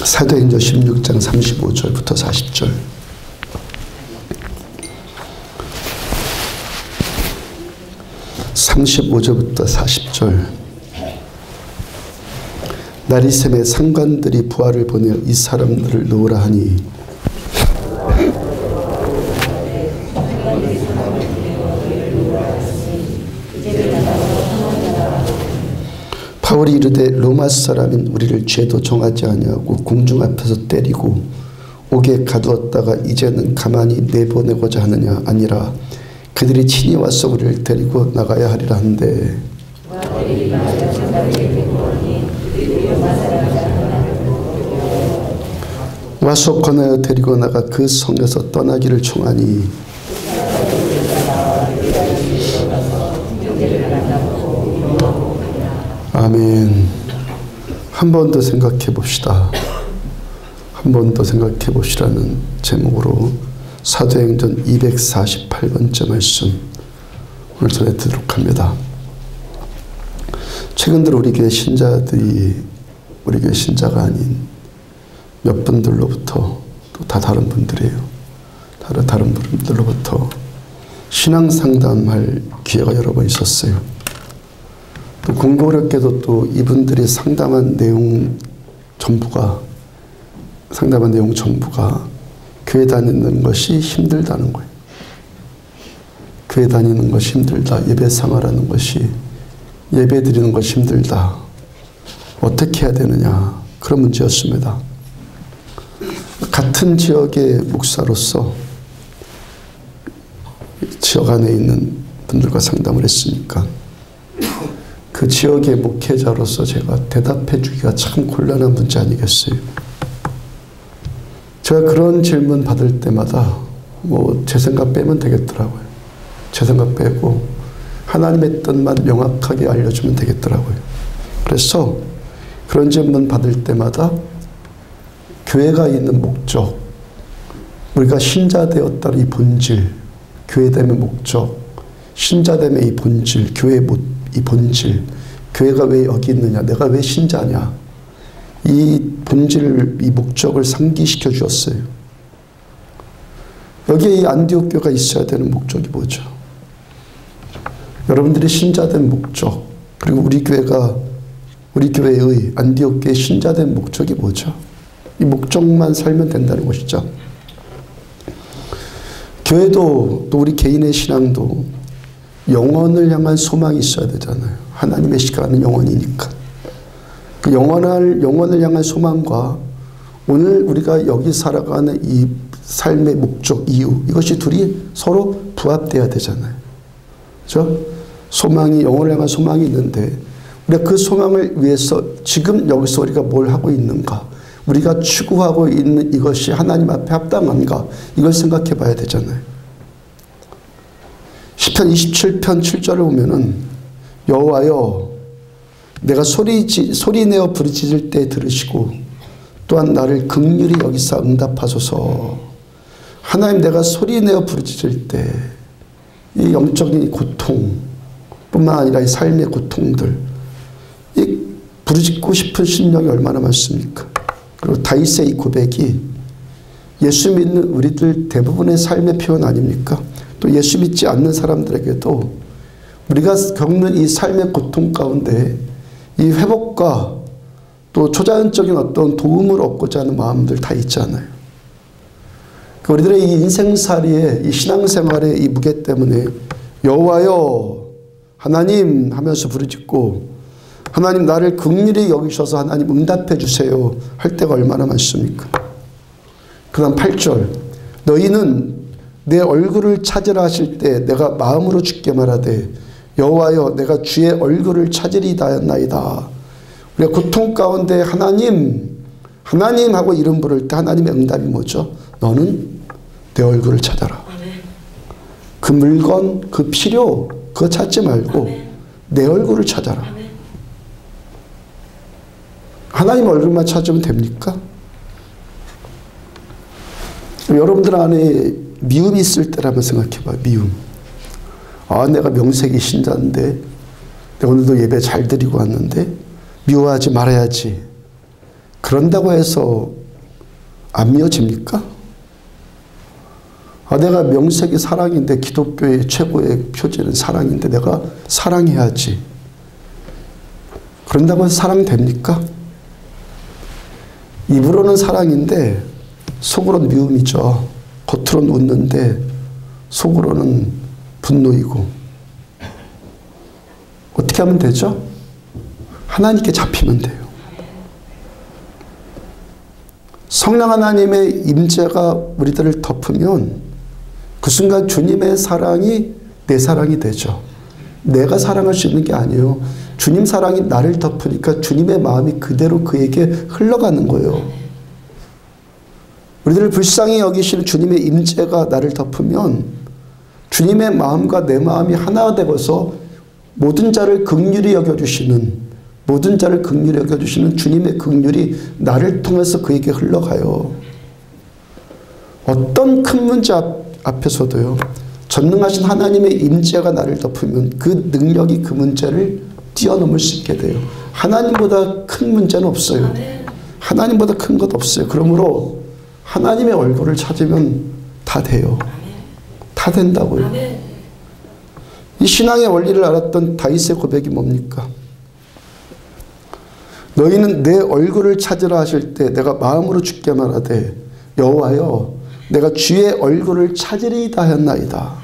사도행전 16장 35절부터 40절. (35절부터 40절) 나리샘의 상관들이 부하를 보내어 이 사람들을 놓으라 하니 바울이 이르되 로마 사람인 우리를 죄도 정하지 아니하고 궁중 앞에서 때리고 옥에 가두었다가 이제는 가만히 내보내고자 하느냐. 아니라 그들이 친히 와서 우리를 데리고 나가야 하리라 한데 와서 권하여 데리고 나가 그 성에서 떠나기를 청하니 아멘. 한 번 더 생각해 봅시다. 한 번 더 생각해 보시라는 제목으로 사도행전 248번째 말씀 오늘 전해드리도록 합니다. 최근 들어 우리 교회 신자들이 우리 교회 신자가 아닌 몇 분들로부터 또 다 다른 분들이에요. 다른 분들로부터 신앙 상담할 기회가 여러 번 있었어요. 또 공교롭게도 또 이분들이 상담한 내용 전부가 교회 다니는 것이 힘들다는 거예요. 교회 다니는 것이 힘들다. 예배 생활하는 것이, 예배 드리는 것이 힘들다. 어떻게 해야 되느냐. 그런 문제였습니다. 같은 지역의 목사로서 지역 안에 있는 분들과 상담을 했으니까 그 지역의 목회자로서 제가 대답해 주기가 참 곤란한 문제 아니겠어요? 제가 그런 질문 받을 때마다 제 생각 빼면 되겠더라고요. 제 생각 빼고 하나님의 뜻만 명확하게 알려주면 되겠더라고요. 그래서 그런 질문 받을 때마다 교회가 있는 목적, 우리가 신자되었다는 이 본질, 교회됨의 목적, 신자됨의 이 본질, 교회의 이 본질, 교회가 왜 여기 있느냐, 내가 왜 신자냐, 이 본질을, 이 목적을 상기시켜 주었어요. 여기에 이 안디옥 교회가 있어야 되는 목적이 뭐죠? 여러분들이 신자된 목적, 그리고 우리 교회의 안디옥 교회의 신자된 목적이 뭐죠? 이 목적만 살면 된다는 것이죠. 교회도 또 우리 개인의 신앙도 영혼을 향한 소망이 있어야 되잖아요. 하나님의 시간은 영혼이니까. 그 영혼을 향한 소망과 오늘 우리가 여기 살아가는 이 삶의 목적, 이유, 이것이 둘이 서로 부합돼야 되잖아요. 그렇죠? 소망이, 영혼을 향한 소망이 있는데 우리가 그 소망을 위해서 지금 여기서 우리가 뭘 하고 있는가, 우리가 추구하고 있는 이것이 하나님 앞에 합당한가, 이걸 생각해 봐야 되잖아요. 시편 27편 7절을 보면은 여호와여 내가 소리내어 부르짖을 때 들으시고 또한 나를 긍휼히 여기사 응답하소서. 하나님, 내가 소리내어 부르짖을 때 이 영적인 고통 뿐만 아니라 이 삶의 고통들, 이 부르짖고 싶은 심령이 얼마나 많습니까? 그리고 다윗의 이 고백이 예수 믿는 우리들 대부분의 삶의 표현 아닙니까? 또 예수 믿지 않는 사람들에게도 우리가 겪는 이 삶의 고통 가운데 이 회복과 또 초자연적인 어떤 도움을 얻고자 하는 마음들 다 있잖아요. 우리들의 이 인생살이의 이 신앙생활의 이 무게 때문에 여호와여 하나님 하면서 부르짖고 하나님 나를 긍휼히 여기셔서 하나님 응답해 주세요 할 때가 얼마나 많습니까? 그 다음 8절 너희는 내 얼굴을 찾으라 하실 때 내가 마음으로 주께 말하되 여호와여 내가 주의 얼굴을 찾으리다였나이다. 우리가 고통 가운데 하나님 하고 이름 부를 때 하나님의 응답이 뭐죠? 너는 내 얼굴을 찾아라. 그 물건, 그 필요 그거 찾지 말고 내 얼굴을 찾아라. 하나님 얼굴만 찾으면 됩니까? 여러분들 안에 미움이 있을 때라면 생각해봐. 미움. 아, 내가 명색이 신자인데 내가 오늘도 예배 잘 드리고 왔는데 미워하지 말아야지. 그런다고 해서 안 미워집니까? 내가 명색이 사랑인데 기독교의 최고의 표제는 사랑인데 내가 사랑해야지. 그런다고 해서 사랑됩니까? 입으로는 사랑인데 속으로는 미움이죠. 겉으로는 웃는데 속으로는 분노이고. 어떻게 하면 되죠? 하나님께 잡히면 돼요. 성령 하나님의 임재가 우리들을 덮으면 그 순간 주님의 사랑이 내 사랑이 되죠. 내가 사랑할 수 있는 게 아니에요. 주님 사랑이 나를 덮으니까 주님의 마음이 그대로 그에게 흘러가는 거예요. 우리들을 불쌍히 여기시는 주님의 임재가 나를 덮으면 주님의 마음과 내 마음이 하나 되어서 모든 자를 긍휼히 여겨주시는, 모든 자를 긍휼히 여겨주시는 주님의 긍휼이 나를 통해서 그에게 흘러가요. 어떤 큰 문제 앞에서도요, 전능하신 하나님의 임재가 나를 덮으면 그 능력이 그 문제를 뛰어넘을 수 있게 돼요. 하나님보다 큰 문제는 없어요. 하나님보다 큰 것 없어요. 그러므로 하나님의 얼굴을 찾으면 다 돼요. 다 된다고요. 이 신앙의 원리를 알았던 다윗의 고백이 뭡니까? 너희는 내 얼굴을 찾으라 하실 때 내가 마음으로 주께 말하되 여호와여 내가 주의 얼굴을 찾으리이다 하였나이다.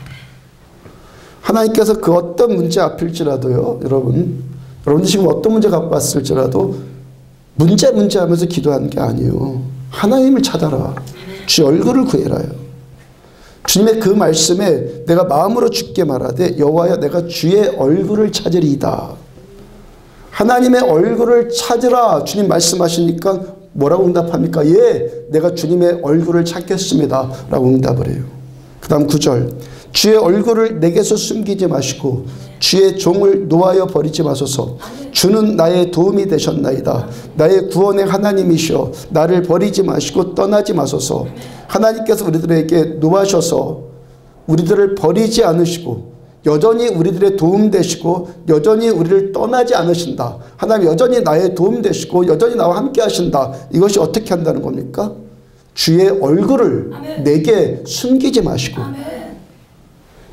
하나님께서 그 어떤 문제 앞일지라도요, 여러분들 지금 어떤 문제 갖고 왔을지라도 문제 하면서 기도하는 게 아니에요. 하나님을 찾아라. 주의 얼굴을 구해라요. 주님의 그 말씀에 내가 마음으로 주께 말하되 여호와여 내가 주의 얼굴을 찾으리이다. 하나님의 얼굴을 찾으라 주님 말씀하시니까 뭐라고 응답합니까? 예, 내가 주님의 얼굴을 찾겠습니다 라고 응답을 해요. 그 다음 9절 주의 얼굴을 내게서 숨기지 마시고 주의 종을 노하여 버리지 마소서. 주는 나의 도움이 되셨나이다. 나의 구원의 하나님이시여 나를 버리지 마시고 떠나지 마소서. 하나님께서 우리들에게 노하셔서 우리들을 버리지 않으시고 여전히 우리들의 도움 되시고 여전히 우리를 떠나지 않으신다. 하나님 여전히 나의 도움 되시고 여전히 나와 함께 하신다. 이것이 어떻게 한다는 겁니까? 주의 얼굴을 아멘. 내게 숨기지 마시고 아멘.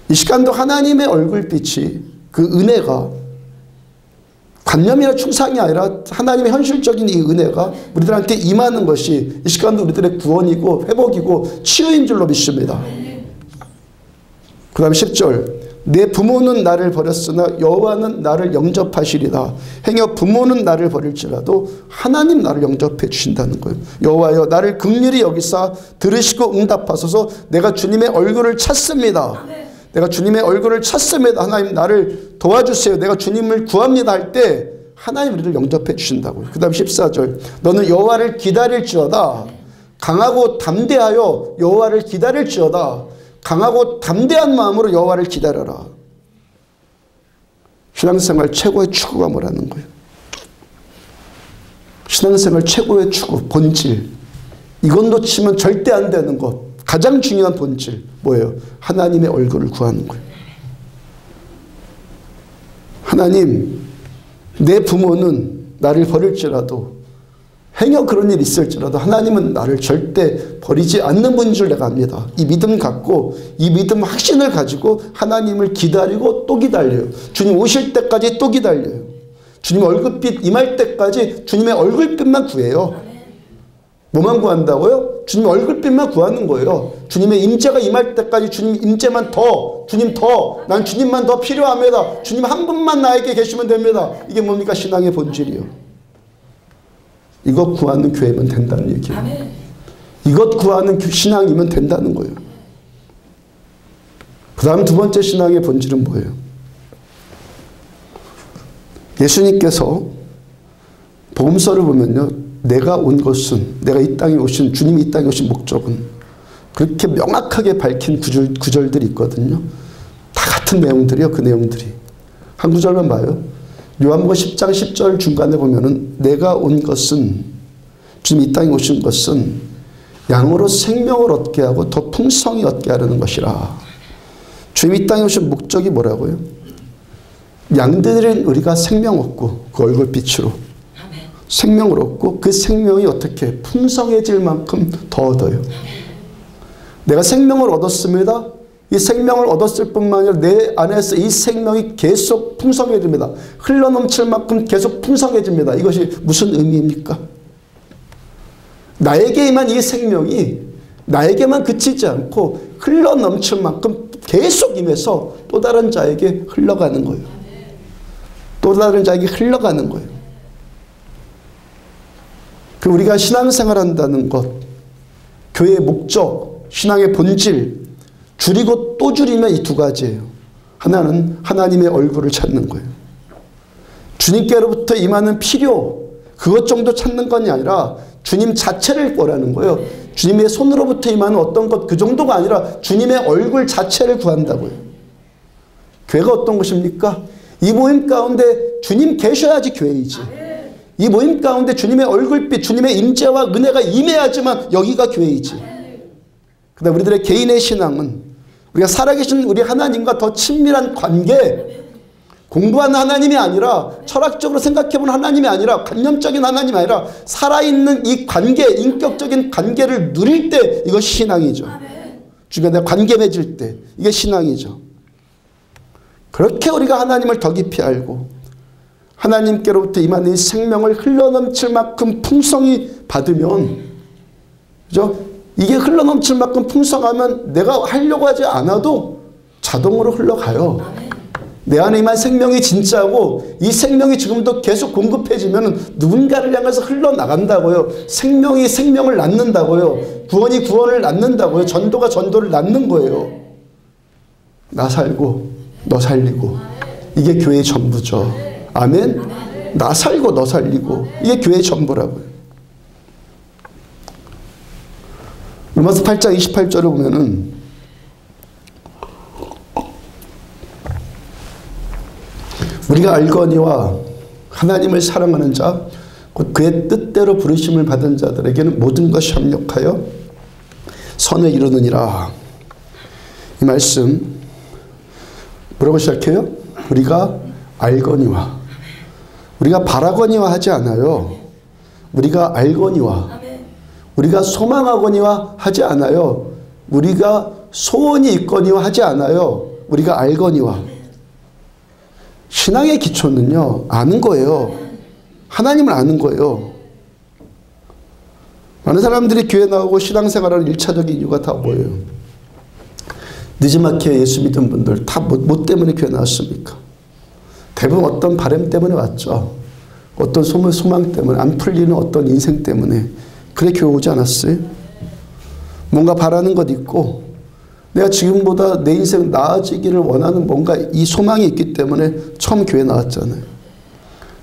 이 시간도 하나님의 얼굴빛이 그 은혜가 관념이나 충상이 아니라 하나님의 현실적인 이 은혜가 우리들한테 임하는 것이 이 시간도 우리들의 구원이고 회복이고 치유인 줄로 믿습니다. 그 다음 10절 내 부모는 나를 버렸으나 여호와는 나를 영접하시리다. 행여 부모는 나를 버릴지라도 하나님 나를 영접해 주신다는 거예요. 여호와여 나를 긍휼히 여기사 들으시고 응답하소서. 내가 주님의 얼굴을 찾습니다. 내가 주님의 얼굴을 찾습니다. 하나님 나를 도와주세요. 내가 주님을 구합니다 할 때 하나님 우리를 영접해 주신다고요. 그 다음 14절 너는 여호와를 기다릴지어다. 강하고 담대하여 여호와를 기다릴지어다. 강하고 담대한 마음으로 여호와를 기다려라. 신앙생활 최고의 추구가 뭐라는 거예요? 신앙생활 최고의 추구, 본질. 이건 놓치면 절대 안 되는 것. 가장 중요한 본질 뭐예요? 하나님의 얼굴을 구하는 거예요. 하나님, 내 부모는 나를 버릴지라도 행여 그런 일이 있을지라도 하나님은 나를 절대 버리지 않는 분인 줄 내가 압니다. 이 믿음 갖고 이 믿음 확신을 가지고 하나님을 기다리고 또 기다려요. 주님 오실 때까지 또 기다려요. 주님 얼굴빛 임할 때까지 주님의 얼굴빛만 구해요. 뭐만 구한다고요? 주님 얼굴빛만 구하는 거예요. 주님의 임재가 임할 때까지 주님 임재만 더, 주님 더, 난 주님만 더 필요합니다. 주님 한 분만 나에게 계시면 됩니다. 이게 뭡니까? 신앙의 본질이요. 이것 구하는 교회면 된다는 얘기예요. 아멘. 이것 구하는 신앙이면 된다는 거예요. 그 다음 두 번째 신앙의 본질은 뭐예요? 예수님께서 복음서를 보면요. 내가 온 것은, 내가 이 땅에 오신, 주님이 이 땅에 오신 목적은 그렇게 명확하게 밝힌 구절들이 있거든요. 다 같은 내용들이요. 그 내용들이. 한 구절만 봐요. 요한복음 10장 10절 중간에 보면은 내가 온 것은, 주님 이 땅에 오신 것은 양으로 생명을 얻게 하고 더 풍성히 얻게 하려는 것이라. 주님 이 땅에 오신 목적이 뭐라고요? 양들은 우리가 생명 얻고 그 얼굴빛으로 생명을 얻고 그 생명이 어떻게 풍성해질 만큼 더 얻어요. 내가 생명을 얻었습니다. 이 생명을 얻었을 뿐만 아니라 내 안에서 이 생명이 계속 풍성해집니다. 흘러넘칠 만큼 계속 풍성해집니다. 이것이 무슨 의미입니까? 나에게 임한 이 생명이 나에게만 그치지 않고 흘러넘칠 만큼 계속 임해서 또 다른 자에게 흘러가는 거예요. 또 다른 자에게 흘러가는 거예요. 우리가 신앙생활 한다는 것, 교회의 목적, 신앙의 본질, 줄이고 또 줄이면 이 두 가지예요. 하나는 하나님의 얼굴을 찾는 거예요. 주님께로부터 임하는 필요, 그것 정도 찾는 것이 아니라 주님 자체를 구하는 거예요. 주님의 손으로부터 임하는 어떤 것, 그 정도가 아니라 주님의 얼굴 자체를 구한다고요. 교회가 어떤 것입니까? 이 모임 가운데 주님 계셔야지 교회이지. 이 모임 가운데 주님의 얼굴빛, 주님의 임재와 은혜가 임해야지만 여기가 교회이지. 그다음 우리들의 개인의 신앙은 우리가 살아계신 우리 하나님과 더 친밀한 관계, 공부하는 하나님이 아니라 철학적으로 생각해보는 하나님이 아니라 관념적인 하나님이 아니라 살아있는 이 관계, 인격적인 관계를 누릴 때 이것이 신앙이죠. 주변에 관계 맺을 때 이게 신앙이죠. 그렇게 우리가 하나님을 더 깊이 알고 하나님께로부터 임하는 이 생명을 흘러넘칠 만큼 풍성히 받으면, 그죠? 이게 흘러넘칠 만큼 풍성하면 내가 하려고 하지 않아도 자동으로 흘러가요. 내 안에 임한 생명이 진짜고 이 생명이 지금도 계속 공급해지면 누군가를 향해서 흘러나간다고요. 생명이 생명을 낳는다고요. 구원이 구원을 낳는다고요. 전도가 전도를 낳는 거예요. 나 살고 너 살리고 이게 교회의 전부죠. 아멘? 나 살고 너 살리고 이게 교회의 전부라고요. 로마서 8장 28절을 보면은 우리가 알거니와 하나님을 사랑하는 자 곧 그의 뜻대로 부르심을 받은 자들에게는 모든 것이 합력하여 선을 이루느니라. 이 말씀 뭐라고 시작해요? 우리가 알거니와, 우리가 바라거니와 하지 않아요. 우리가 알거니와, 우리가 소망하거니와 하지 않아요. 우리가 소원이 있거니와 하지 않아요. 우리가 알거니와. 신앙의 기초는요, 아는 거예요. 하나님을 아는 거예요. 많은 사람들이 교회 나오고 신앙생활하는 1차적인 이유가 다 뭐예요? 늦지막히 예수 믿은 분들 다 뭐 때문에 교회 나왔습니까? 대부분 어떤 바람 때문에 왔죠. 어떤 소망 때문에, 안 풀리는 어떤 인생 때문에. 그래 교회 오지 않았어요? 뭔가 바라는 것 있고 내가 지금보다 내 인생 나아지기를 원하는 뭔가 이 소망이 있기 때문에 처음 교회 나왔잖아요.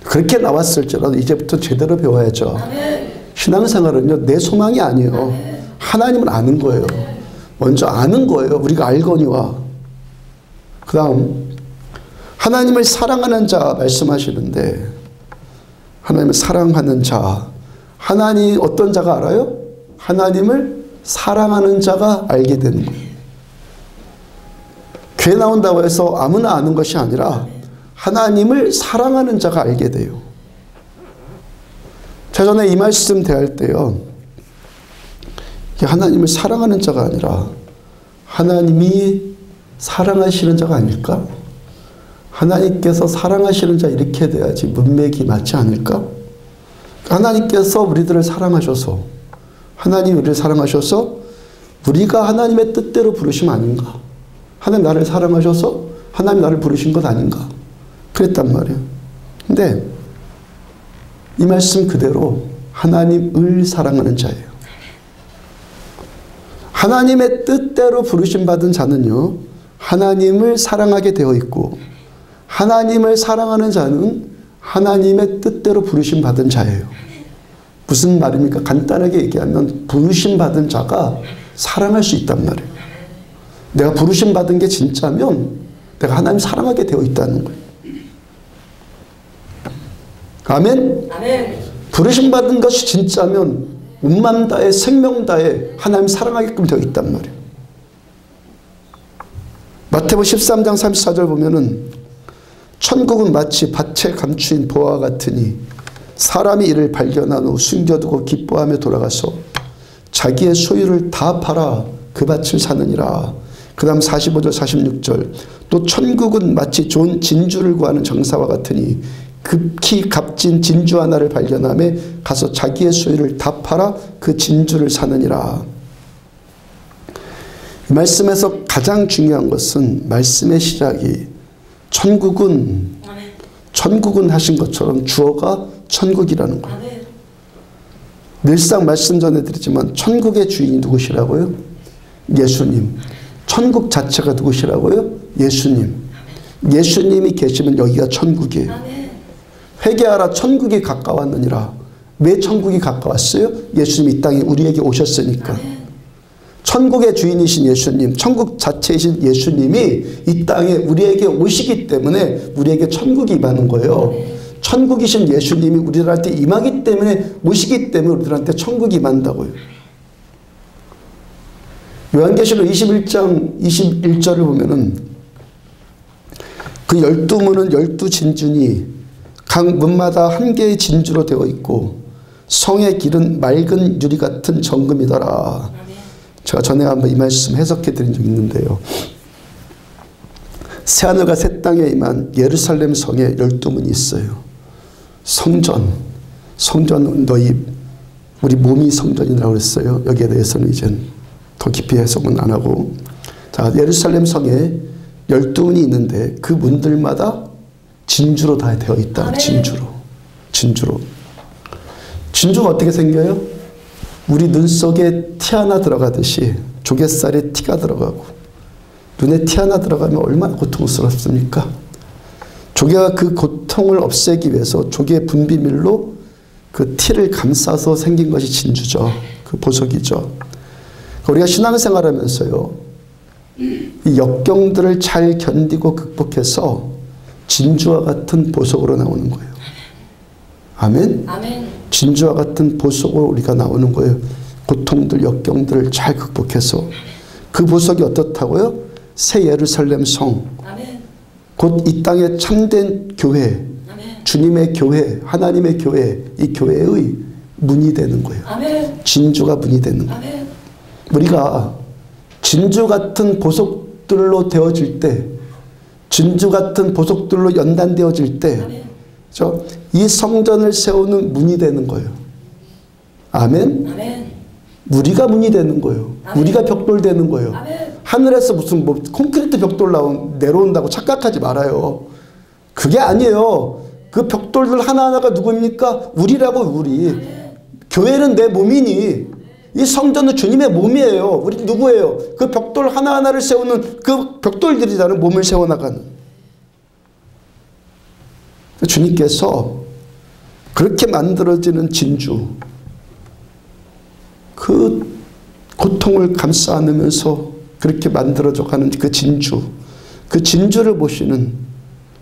그렇게 나왔을지라도 이제부터 제대로 배워야죠. 신앙생활은요, 내 소망이 아니에요. 하나님을 아는 거예요. 먼저 아는 거예요. 우리가 알거니와. 그 다음 하나님을 사랑하는 자 말씀하시는데, 하나님을 사랑하는 자, 하나님 어떤 자가 알아요? 하나님을 사랑하는 자가 알게 되는 거예요. 교회 나온다고 해서 아무나 아는 것이 아니라 하나님을 사랑하는 자가 알게 돼요. 제가 전에 이 말씀 대할 때요, 하나님을 사랑하는 자가 아니라 하나님이 사랑하시는 자가 아닐까? 하나님께서 사랑하시는 자 이렇게 돼야지 문맥이 맞지 않을까? 하나님께서 우리들을 사랑하셔서, 하나님이 우리를 사랑하셔서 우리가 하나님의 뜻대로 부르심 아닌가? 하나님 나를 사랑하셔서 하나님 나를 부르신 것 아닌가? 그랬단 말이에요. 근데 이 말씀 그대로 하나님을 사랑하는 자예요. 하나님의 뜻대로 부르심 받은 자는요, 하나님을 사랑하게 되어 있고, 하나님을 사랑하는 자는 하나님의 뜻대로 부르심 받은 자예요. 무슨 말입니까? 간단하게 얘기하면 부르심 받은 자가 사랑할 수 있단 말이에요. 내가 부르심 받은 게 진짜면 내가 하나님 사랑하게 되어 있다는 거예요. 아멘? 아멘. 부르심 받은 것이 진짜면 온맘 다해 생명 다해 하나님 사랑하게끔 되어 있단 말이에요. 마태복음 13장 34절 보면은 천국은 마치 밭에 감추인 보화와 같으니 사람이 이를 발견한 후 숨겨두고 기뻐하며 돌아가서 자기의 소유를 다 팔아 그 밭을 사느니라. 그 다음 45절 46절 또 천국은 마치 좋은 진주를 구하는 장사와 같으니 급히 값진 진주 하나를 발견하며 가서 자기의 소유를 다 팔아 그 진주를 사느니라. 이 말씀에서 가장 중요한 것은 말씀의 시작이 천국은 하신 것처럼 주어가 천국이라는 거예요. 늘상 말씀 전해드리지만 천국의 주인이 누구시라고요? 예수님. 천국 자체가 누구시라고요? 예수님. 예수님이 계시면 여기가 천국이에요. 회개하라 천국이 가까웠느니라. 왜 천국이 가까웠어요? 예수님이 이 땅에 우리에게 오셨으니까. 천국의 주인이신 예수님, 천국 자체이신 예수님이 이 땅에 우리에게 오시기 때문에 우리에게 천국이 임하는 거예요. 천국이신 예수님이 우리들한테 임하기 때문에 오시기 때문에 우리들한테 천국이 임한다고요. 요한계시록 21장 21절을 보면은 그 12문은 12진주니 각 문마다 한 개의 진주로 되어 있고 성의 길은 맑은 유리 같은 정금이더라. 제가 전에 한번 이 말씀 해석해 드린 적이 있는데요. 새하늘과 새 땅에 임한 예루살렘 성에 12문이 있어요. 성전은 우리 몸이 성전이라고 그랬어요. 여기에 대해서는 이제 더 깊이 해석은 안 하고. 자, 예루살렘 성에 12문이 있는데 그 문들마다 진주로 다 되어 있다. 진주로. 진주가 어떻게 생겨요? 우리 눈 속에 티 하나 들어가듯이 조갯살에 티가 들어가고 눈에 티 하나 들어가면 얼마나 고통스럽습니까? 조개가 그 고통을 없애기 위해서 조개의 분비밀로 그 티를 감싸서 생긴 것이 진주죠. 그 보석이죠. 우리가 신앙생활하면서요, 이 역경들을 잘 견디고 극복해서 진주와 같은 보석으로 나오는 거예요. 아멘? 진주와 같은 보석으로 우리가 나오는 거예요. 고통들, 역경들을 잘 극복해서. 그 보석이 어떻다고요? 새 예루살렘 성. 곧 이 땅에 참된 교회, 주님의 교회, 하나님의 교회, 이 교회의 문이 되는 거예요. 진주가 문이 되는 거예요. 우리가 진주 같은 보석들로 되어질 때, 진주 같은 보석들로 연단되어질 때, 이 성전을 세우는 문이 되는 거예요. 아멘? 우리가 문이 되는 거예요. 우리가 벽돌 되는 거예요. 하늘에서 무슨 콘크리트 벽돌 내려온다고 착각하지 말아요. 그게 아니에요. 그 벽돌들 하나하나가 누구입니까? 우리라고, 우리. 교회는 내 몸이니 이 성전은 주님의 몸이에요. 우리 누구예요? 그 벽돌 하나하나를 세우는 그 벽돌들이라는 몸을 세워나가는. 주님께서 그렇게 만들어지는 진주, 그 고통을 감싸 안으면서 그렇게 만들어져 가는 그 진주, 그 진주를 보시는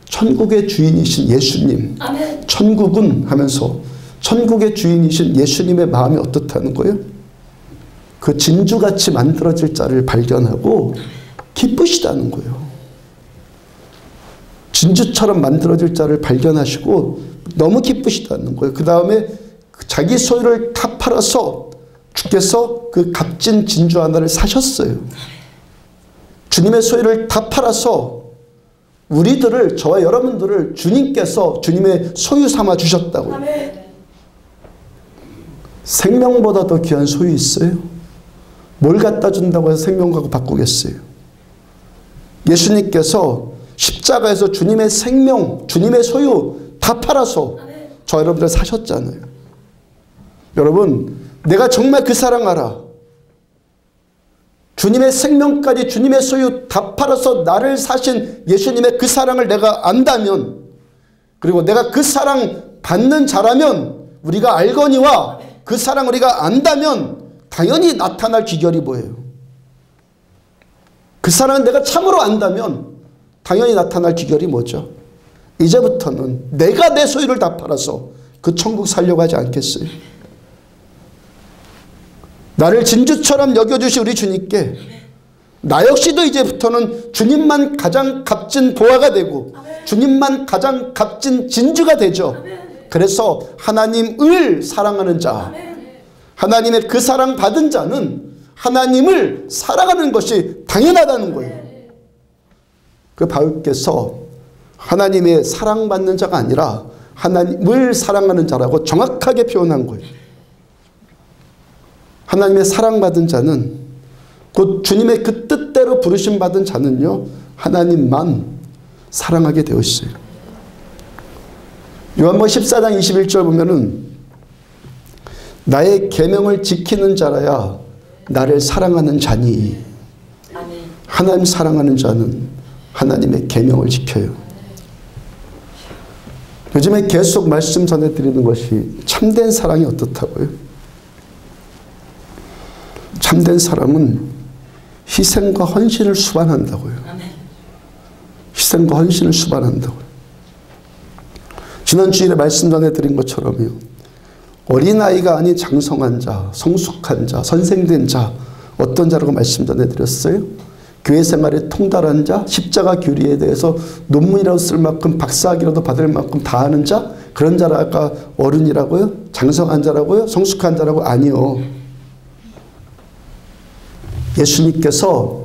천국의 주인이신 예수님. 아멘. 천국은 하면서 천국의 주인이신 예수님의 마음이 어떻다는 거예요? 그 진주같이 만들어질 자를 발견하고 기쁘시다는 거예요. 진주처럼 만들어질 자를 발견하시고 너무 기쁘시다는 거예요. 그 다음에 자기 소유를 다 팔아서 주께서 그 값진 진주 하나를 사셨어요. 주님의 소유를 다 팔아서 우리들을, 저와 여러분들을 주님께서 주님의 소유 삼아 주셨다고. 생명보다 더 귀한 소유 있어요? 뭘 갖다 준다고 해서 생명과 바꾸겠어요? 예수님께서 십자가에서 주님의 생명, 주님의 소유 다 팔아서 저 여러분들 사셨잖아요. 여러분, 내가 정말 그 사랑 알아. 주님의 생명까지 주님의 소유 다 팔아서 나를 사신 예수님의 그 사랑을 내가 안다면, 그리고 내가 그 사랑 받는 자라면, 우리가 알거니와 그 사랑 우리가 안다면 당연히 나타날 비결이 뭐예요? 그 사랑을 내가 참으로 안다면 당연히 나타날 비결이 뭐죠? 이제부터는 내가 내 소유를 다 팔아서 그 천국 살려고 하지 않겠어요? 나를 진주처럼 여겨주신 우리 주님께 나 역시도 이제부터는 주님만 가장 값진 보화가 되고 주님만 가장 값진 진주가 되죠. 그래서 하나님을 사랑하는 자, 하나님의 그 사랑 받은 자는 하나님을 사랑하는 것이 당연하다는 거예요. 그 바울께서 하나님의 사랑받는 자가 아니라 하나님을 사랑하는 자라고 정확하게 표현한 거예요. 하나님의 사랑받은 자는, 곧 주님의 그 뜻대로 부르심 받은 자는요, 하나님만 사랑하게 되어 있어요. 요한복음 14장 21절 보면은 나의 계명을 지키는 자라야 나를 사랑하는 자니. 하나님 사랑하는 자는 하나님의 계명을 지켜요. 요즘에 계속 말씀 전해드리는 것이 참된 사랑이 어떻다고요? 참된 사랑은 희생과 헌신을 수반한다고요. 희생과 헌신을 수반한다고요. 지난 주일에 말씀 전해드린 것처럼요, 어린아이가 아닌 장성한 자, 성숙한 자, 선생된 자, 어떤 자라고 말씀 전해드렸어요? 교회 생활에 통달한 자, 십자가 교리에 대해서 논문이라도 쓸 만큼, 박사학위라도 받을 만큼 다 아는 자, 그런 자라가 어른이라고요? 장성한 자라고요? 성숙한 자라고? 아니요. 예수님께서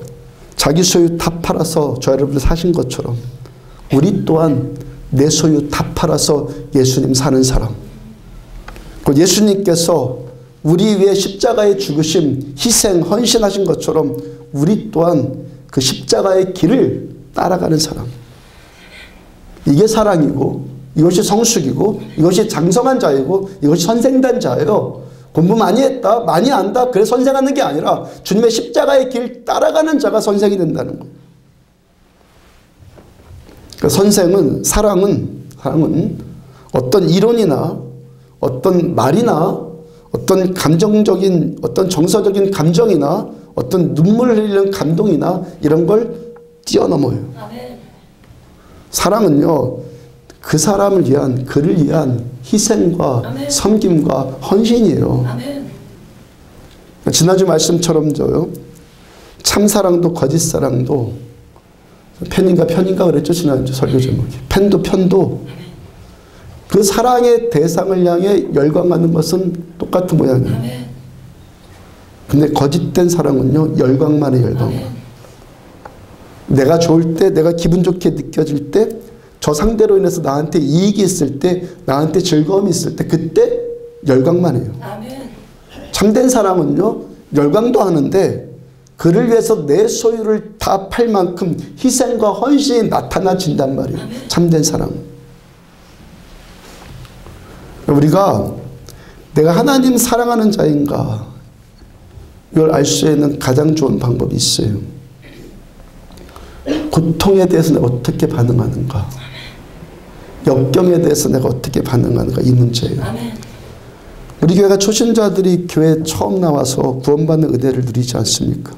자기 소유 다 팔아서 저 여러분들 사신 것처럼 우리 또한 내 소유 다 팔아서 예수님 사는 사람. 예수님께서 우리 위해 십자가에 죽으심, 희생, 헌신하신 것처럼 우리 또한 그 십자가의 길을 따라가는 사람. 이게 사랑이고, 이것이 성숙이고, 이것이 장성한 자이고, 이것이 선생된 자예요. 공부 많이 했다, 많이 안다, 그래 선생하는 게 아니라 주님의 십자가의 길 따라가는 자가 선생이 된다는 거예요. 그러니까 선생은, 사랑은 어떤 이론이나 어떤 말이나 어떤 감정적인, 어떤 정서적인 감정이나 어떤 눈물을 흘리는 감동이나 이런 걸 뛰어넘어요. 사랑은요, 그 사람을 위한, 그를 위한 희생과 섬김과 헌신이에요. 지난주 말씀처럼요, 참사랑도 거짓사랑도, 펜인가 그랬죠, 지난주 설교 제목이. 펜도 편도 그 사랑의 대상을 향해 열광하는 것은 똑같은 모양이에요. 근데 거짓된 사랑은요, 열광만의 열광만. 내가 좋을 때, 내가 기분 좋게 느껴질 때, 저 상대로 인해서 나한테 이익이 있을 때, 나한테 즐거움이 있을 때, 그때 열광만 해요. 참된 사랑은요, 열광도 하는데 그를 위해서 내 소유를 다 팔 만큼 희생과 헌신이 나타나진단 말이에요. 참된 사랑. 우리가 내가 하나님 사랑하는 자인가, 이걸 알 수 있는 가장 좋은 방법이 있어요. 고통에 대해서 내가 어떻게 반응하는가, 역경에 대해서 내가 어떻게 반응하는가, 이 문제예요. 우리 교회가 초신자들이 교회에 처음 나와서 구원받는 은혜를 누리지 않습니까?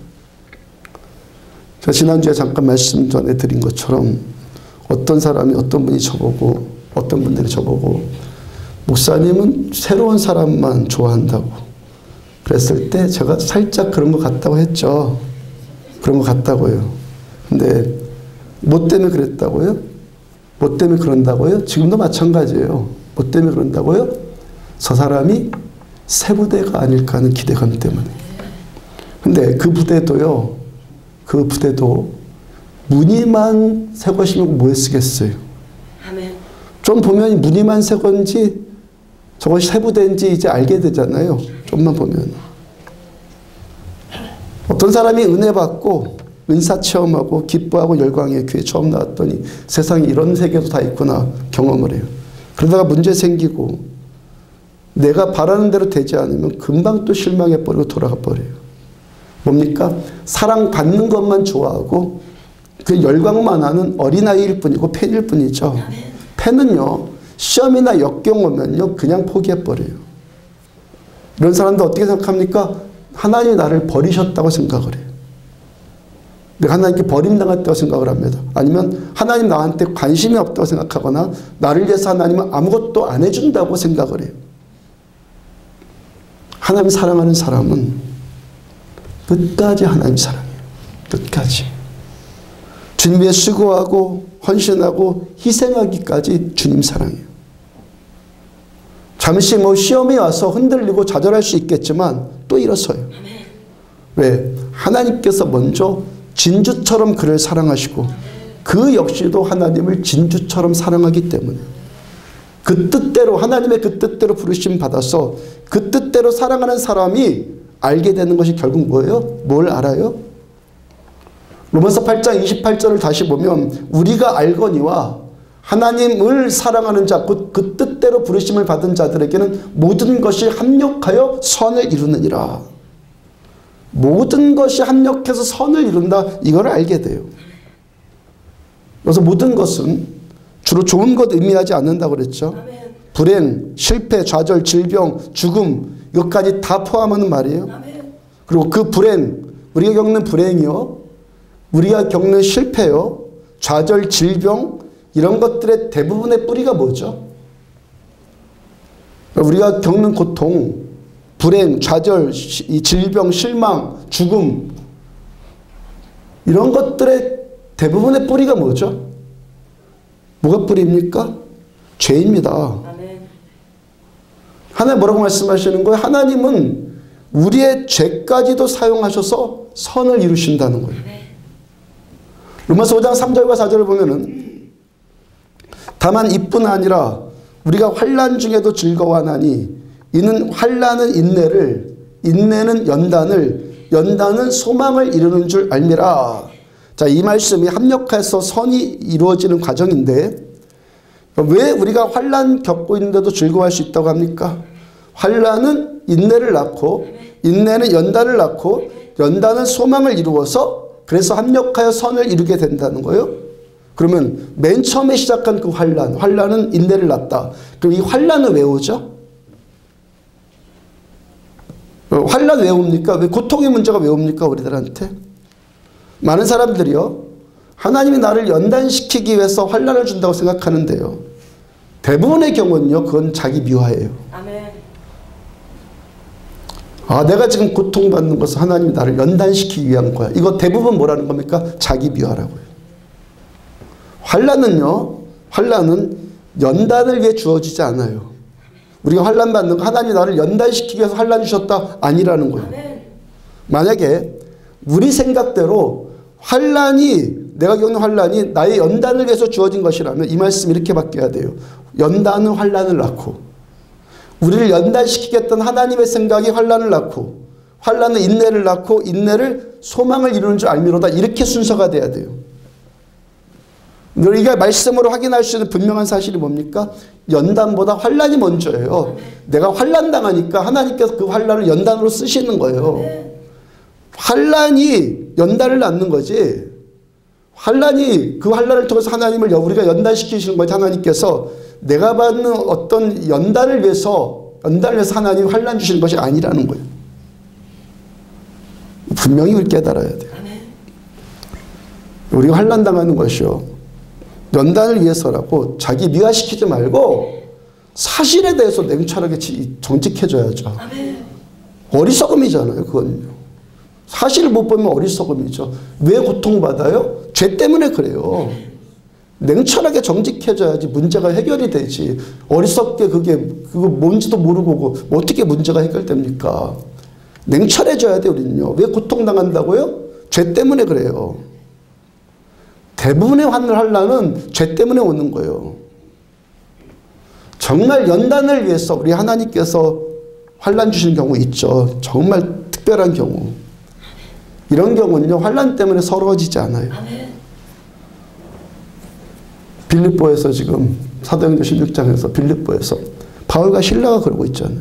제가 지난주에 잠깐 말씀 전해드린 것처럼 어떤 사람이, 어떤 분이 저보고, 어떤 분들이 저보고, 목사님은 새로운 사람만 좋아한다고 그랬을 때 제가 살짝 그런 것 같다고 했죠. 그런 것 같다고요. 근데 뭐 때문에 그랬다고요? 뭐 때문에 그런다고요? 지금도 마찬가지예요. 뭐 때문에 그런다고요? 저 사람이 새 부대가 아닐까 하는 기대감 때문에. 근데 그 부대도 무늬만 새 것이면 뭐에 쓰겠어요? 좀 보면 무늬만 새 건지 저것이 새 부대인지 이제 알게 되잖아요. 좀만 보면. 어떤 사람이 은혜 받고 은사 체험하고 기뻐하고 열광해 교회 처음 나왔더니 세상에 이런 세계도 다 있구나 경험을 해요. 그러다가 문제 생기고 내가 바라는 대로 되지 않으면 금방 또 실망해버리고 돌아가 버려요. 뭡니까? 사랑받는 것만 좋아하고 그 열광만 하는 어린아이일 뿐이고 팬일 뿐이죠. 팬은요, 시험이나 역경 오면요 그냥 포기해버려요. 이런 사람들 어떻게 생각합니까? 하나님이 나를 버리셨다고 생각을 해요. 내가 하나님께 버림당했다고 생각을 합니다. 아니면 하나님 나한테 관심이 없다고 생각하거나 나를 위해서 하나님은 아무것도 안 해준다고 생각을 해요. 하나님 사랑하는 사람은 끝까지 하나님 사랑해요. 끝까지. 주님 위해 수고하고 헌신하고 희생하기까지 주님 사랑해요. 잠시 뭐 시험이 와서 흔들리고 좌절할 수 있겠지만 또 일어서요. 왜? 하나님께서 먼저 진주처럼 그를 사랑하시고 그 역시도 하나님을 진주처럼 사랑하기 때문에 그 뜻대로 하나님의 그 뜻대로 부르심 받아서 그 뜻대로 사랑하는 사람이 알게 되는 것이 결국 뭐예요? 뭘 알아요? 로마서 8장 28절을 다시 보면 우리가 알거니와 하나님을 사랑하는 자, 곧 그 뜻대로 부르심을 받은 자들에게는 모든 것이 합력하여 선을 이루느니라. 모든 것이 합력해서 선을 이룬다. 이걸 알게 돼요. 그래서 모든 것은 주로 좋은 것 의미하지 않는다고 그랬죠. 불행, 실패, 좌절, 질병, 죽음 이것까지 다 포함하는 말이에요. 그리고 그 불행, 우리가 겪는 불행이요, 우리가 겪는 실패요, 좌절, 질병 이런 것들의 대부분의 뿌리가 뭐죠? 우리가 겪는 고통, 불행, 좌절, 질병, 실망, 죽음 이런 것들의 대부분의 뿌리가 뭐죠? 뭐가 뿌리입니까? 죄입니다. 하나님 뭐라고 말씀하시는 거예요? 하나님은 우리의 죄까지도 사용하셔서 선을 이루신다는 거예요. 로마서 5장 3절과 4절을 보면은 다만 이뿐 아니라 우리가 환난 중에도 즐거워하나니 이는 환난은 인내를, 인내는 연단을, 연단은 소망을 이루는 줄 알미라. 자, 이 말씀이 합력해서 선이 이루어지는 과정인데 왜 우리가 환난 겪고 있는데도 즐거워할 수 있다고 합니까? 환난은 인내를 낳고 인내는 연단을 낳고 연단은 소망을 이루어서 그래서 합력하여 선을 이루게 된다는 거예요. 그러면 맨 처음에 시작한 그 환난은 인내를 낳았다. 그럼 이 환난은 왜 오죠? 환난 왜 옵니까? 왜 고통의 문제가 왜 옵니까? 우리들한테? 많은 사람들이요, 하나님이 나를 연단시키기 위해서 환난을 준다고 생각하는데요, 대부분의 경우는요, 그건 자기 미화예요. 아멘. 아, 내가 지금 고통받는 것은 하나님이 나를 연단시키기 위한 거야. 이거 대부분 뭐라는 겁니까? 자기 미화라고요. 환난은요, 환난은 연단을 위해 주어지지 않아요. 우리가 환난 받는 거 하나님이 나를 연단시키기 위해서 환난 주셨다 아니라는 거예요. 만약에 우리 생각대로 환난이, 내가 겪는 환난이 나의 연단을 위해서 주어진 것이라면 이 말씀 이렇게 바뀌어야 돼요. 연단은 환난을 낳고, 우리를 연단시키겠다는 하나님의 생각이 환난을 낳고, 환난은 인내를 낳고, 인내를 소망을 이루는 줄 알미로다. 이렇게 순서가 돼야 돼요. 우리가 말씀으로 확인할 수 있는 분명한 사실이 뭡니까? 연단보다 환난이 먼저예요. 내가 환난 당하니까 하나님께서 그 환난을 연단으로 쓰시는 거예요. 환난이 연단을 낳는 거지, 환난이 그 환난을 통해서 하나님을 우리가 연단시키시는 거지. 하나님께서 내가 받는 어떤 연단을 위해서 하나님이 환난 주시는 것이 아니라는 거예요. 분명히 우리 깨달아야 돼요. 우리가 환난 당하는 것이요, 연단을 위해서라고 자기 미화시키지 말고 사실에 대해서 냉철하게 정직해져야죠. 어리석음이잖아요, 그건요. 사실을 못 보면 어리석음이죠. 왜 고통받아요? 죄 때문에 그래요. 냉철하게 정직해져야지 문제가 해결이 되지. 어리석게 그거 뭔지도 모르고 어떻게 문제가 해결됩니까? 냉철해져야 돼요, 우리는요. 왜 고통당한다고요? 죄 때문에 그래요. 대부분의 환난은 죄 때문에 오는 거예요. 정말 연단을 위해서 우리 하나님께서 환난 주시는 경우 있죠. 정말 특별한 경우. 이런 경우는요, 환난 때문에 서러워지지 않아요. 빌립보에서 지금 사도행전 16장에서 빌립보에서 바울과 실라가 그러고 있잖아요.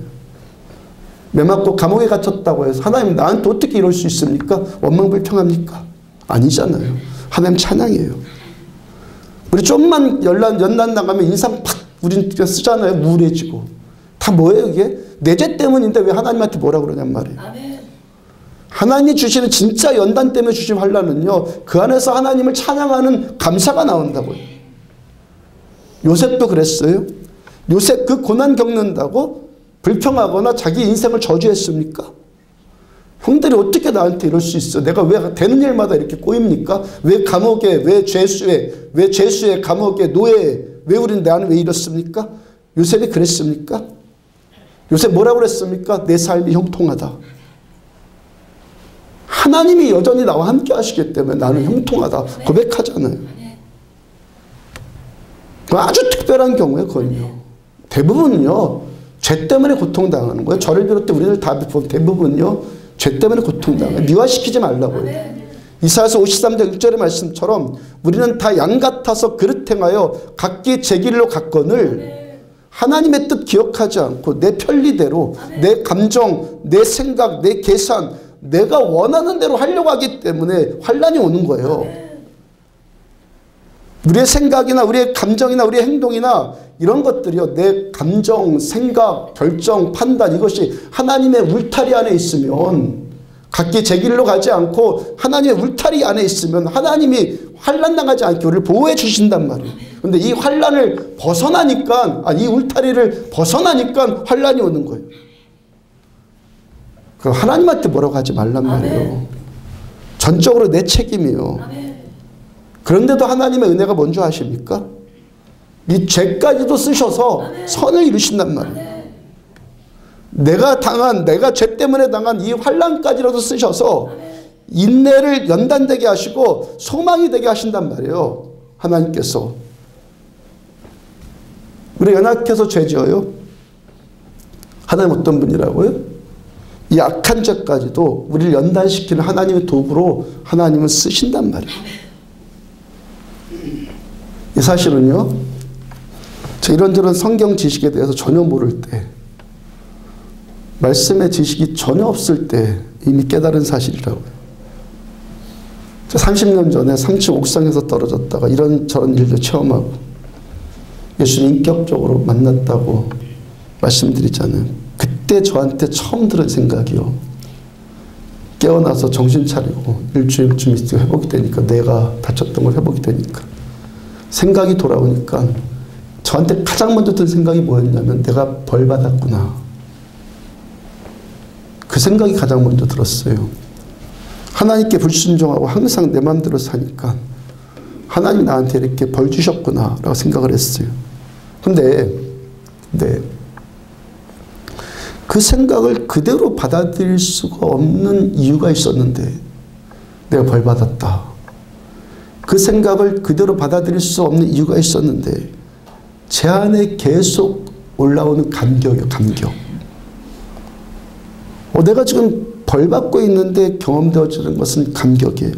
매맞고 감옥에 갇혔다고 해서 하나님 나한테 어떻게 이럴 수 있습니까? 원망불평합니까? 아니잖아요. 하나님 찬양이에요. 우리 좀만 연단 나가면 인상 팍 우린 쓰잖아요. 우울해지고. 다 뭐예요 이게? 내 죄 때문인데 왜 하나님한테 뭐라 그러냔 말이에요. 하나님이 주시는 진짜 연단 때문에 주신 환난은요, 그 안에서 하나님을 찬양하는 감사가 나온다고요. 요셉도 그랬어요. 요셉 그 고난 겪는다고 불평하거나 자기 인생을 저주했습니까? 형들이 어떻게 나한테 이럴 수 있어? 내가 왜 되는 일마다 이렇게 꼬입니까? 왜 감옥에, 왜 죄수에, 감옥에, 노예에, 왜 나는 왜 이렇습니까? 요셉이 그랬습니까? 요새 뭐라고 그랬습니까? 내 삶이 형통하다. 하나님이 여전히 나와 함께 하시기 때문에 나는 형통하다 고백하잖아요. 아주 특별한 경우에 거든요. 대부분은요, 죄 때문에 고통당하는 거예요. 저를 비롯해 우리들 다 대부분요, 죄 때문에 고통당해요. 미화시키지 말라고요. 이사야서 53장 1절의 말씀처럼 우리는 다 양 같아서 그릇 행하여 각기 제 길로 갔거늘 하나님의 뜻 기억하지 않고 내 편리대로 내 감정, 내 생각, 내 계산, 내가 원하는 대로 하려고 하기 때문에 환란이 오는 거예요. 우리의 생각이나 우리의 감정이나 우리의 행동이나 이런 것들이요, 내 감정, 생각, 결정, 판단, 이것이 하나님의 울타리 안에 있으면, 각기 제 길로 가지 않고 하나님의 울타리 안에 있으면 하나님이 환난 당하지 않게 우리를 보호해 주신단 말이에요. 그런데 이 환난을 벗어나니까, 이 울타리를 벗어나니까 환난이 오는 거예요. 그 하나님한테 뭐라고 하지 말란 말이에요. 전적으로 내 책임이에요. 그런데도 하나님의 은혜가 뭔지 아십니까? 이 죄까지도 쓰셔서 선을 이루신단 말이에요. 내가 죄 때문에 당한 이 환난까지라도 쓰셔서 인내를 연단되게 하시고 소망이 되게 하신단 말이에요. 하나님께서. 우리 연약해서 죄 지어요? 하나님 어떤 분이라고요? 이 악한 죄까지도 우리를 연단시키는 하나님의 도구로 하나님은 쓰신단 말이에요. 이 사실은요, 저 이런저런 성경 지식에 대해서 전혀 모를 때, 말씀의 지식이 전혀 없을 때 이미 깨달은 사실이라고요. 30년 전에 3층 옥상에서 떨어졌다가 이런저런 일도 체험하고 예수님 인격적으로 만났다고 말씀드리잖아요. 그때 저한테 처음 들은 생각이요. 깨어나서 정신 차리고 일주일쯤 있으면 회복이 되니까, 내가 다쳤던 걸 회복이 되니까 생각이 돌아오니까 저한테 가장 먼저 든 생각이 뭐였냐면, 내가 벌 받았구나. 그 생각이 가장 먼저 들었어요. 하나님께 불순종하고 항상 내 마음대로 사니까 하나님 나한테 이렇게 벌 주셨구나 라고 생각을 했어요. 근데 그 생각을 그대로 받아들일 수가 없는 이유가 있었는데, 내가 벌 받았다. 그 생각을 그대로 받아들일 수 없는 이유가 있었는데, 제 안에 계속 올라오는 감격이에요. 감격. 내가 지금 벌 받고 있는데 경험되어지는 것은 감격이에요.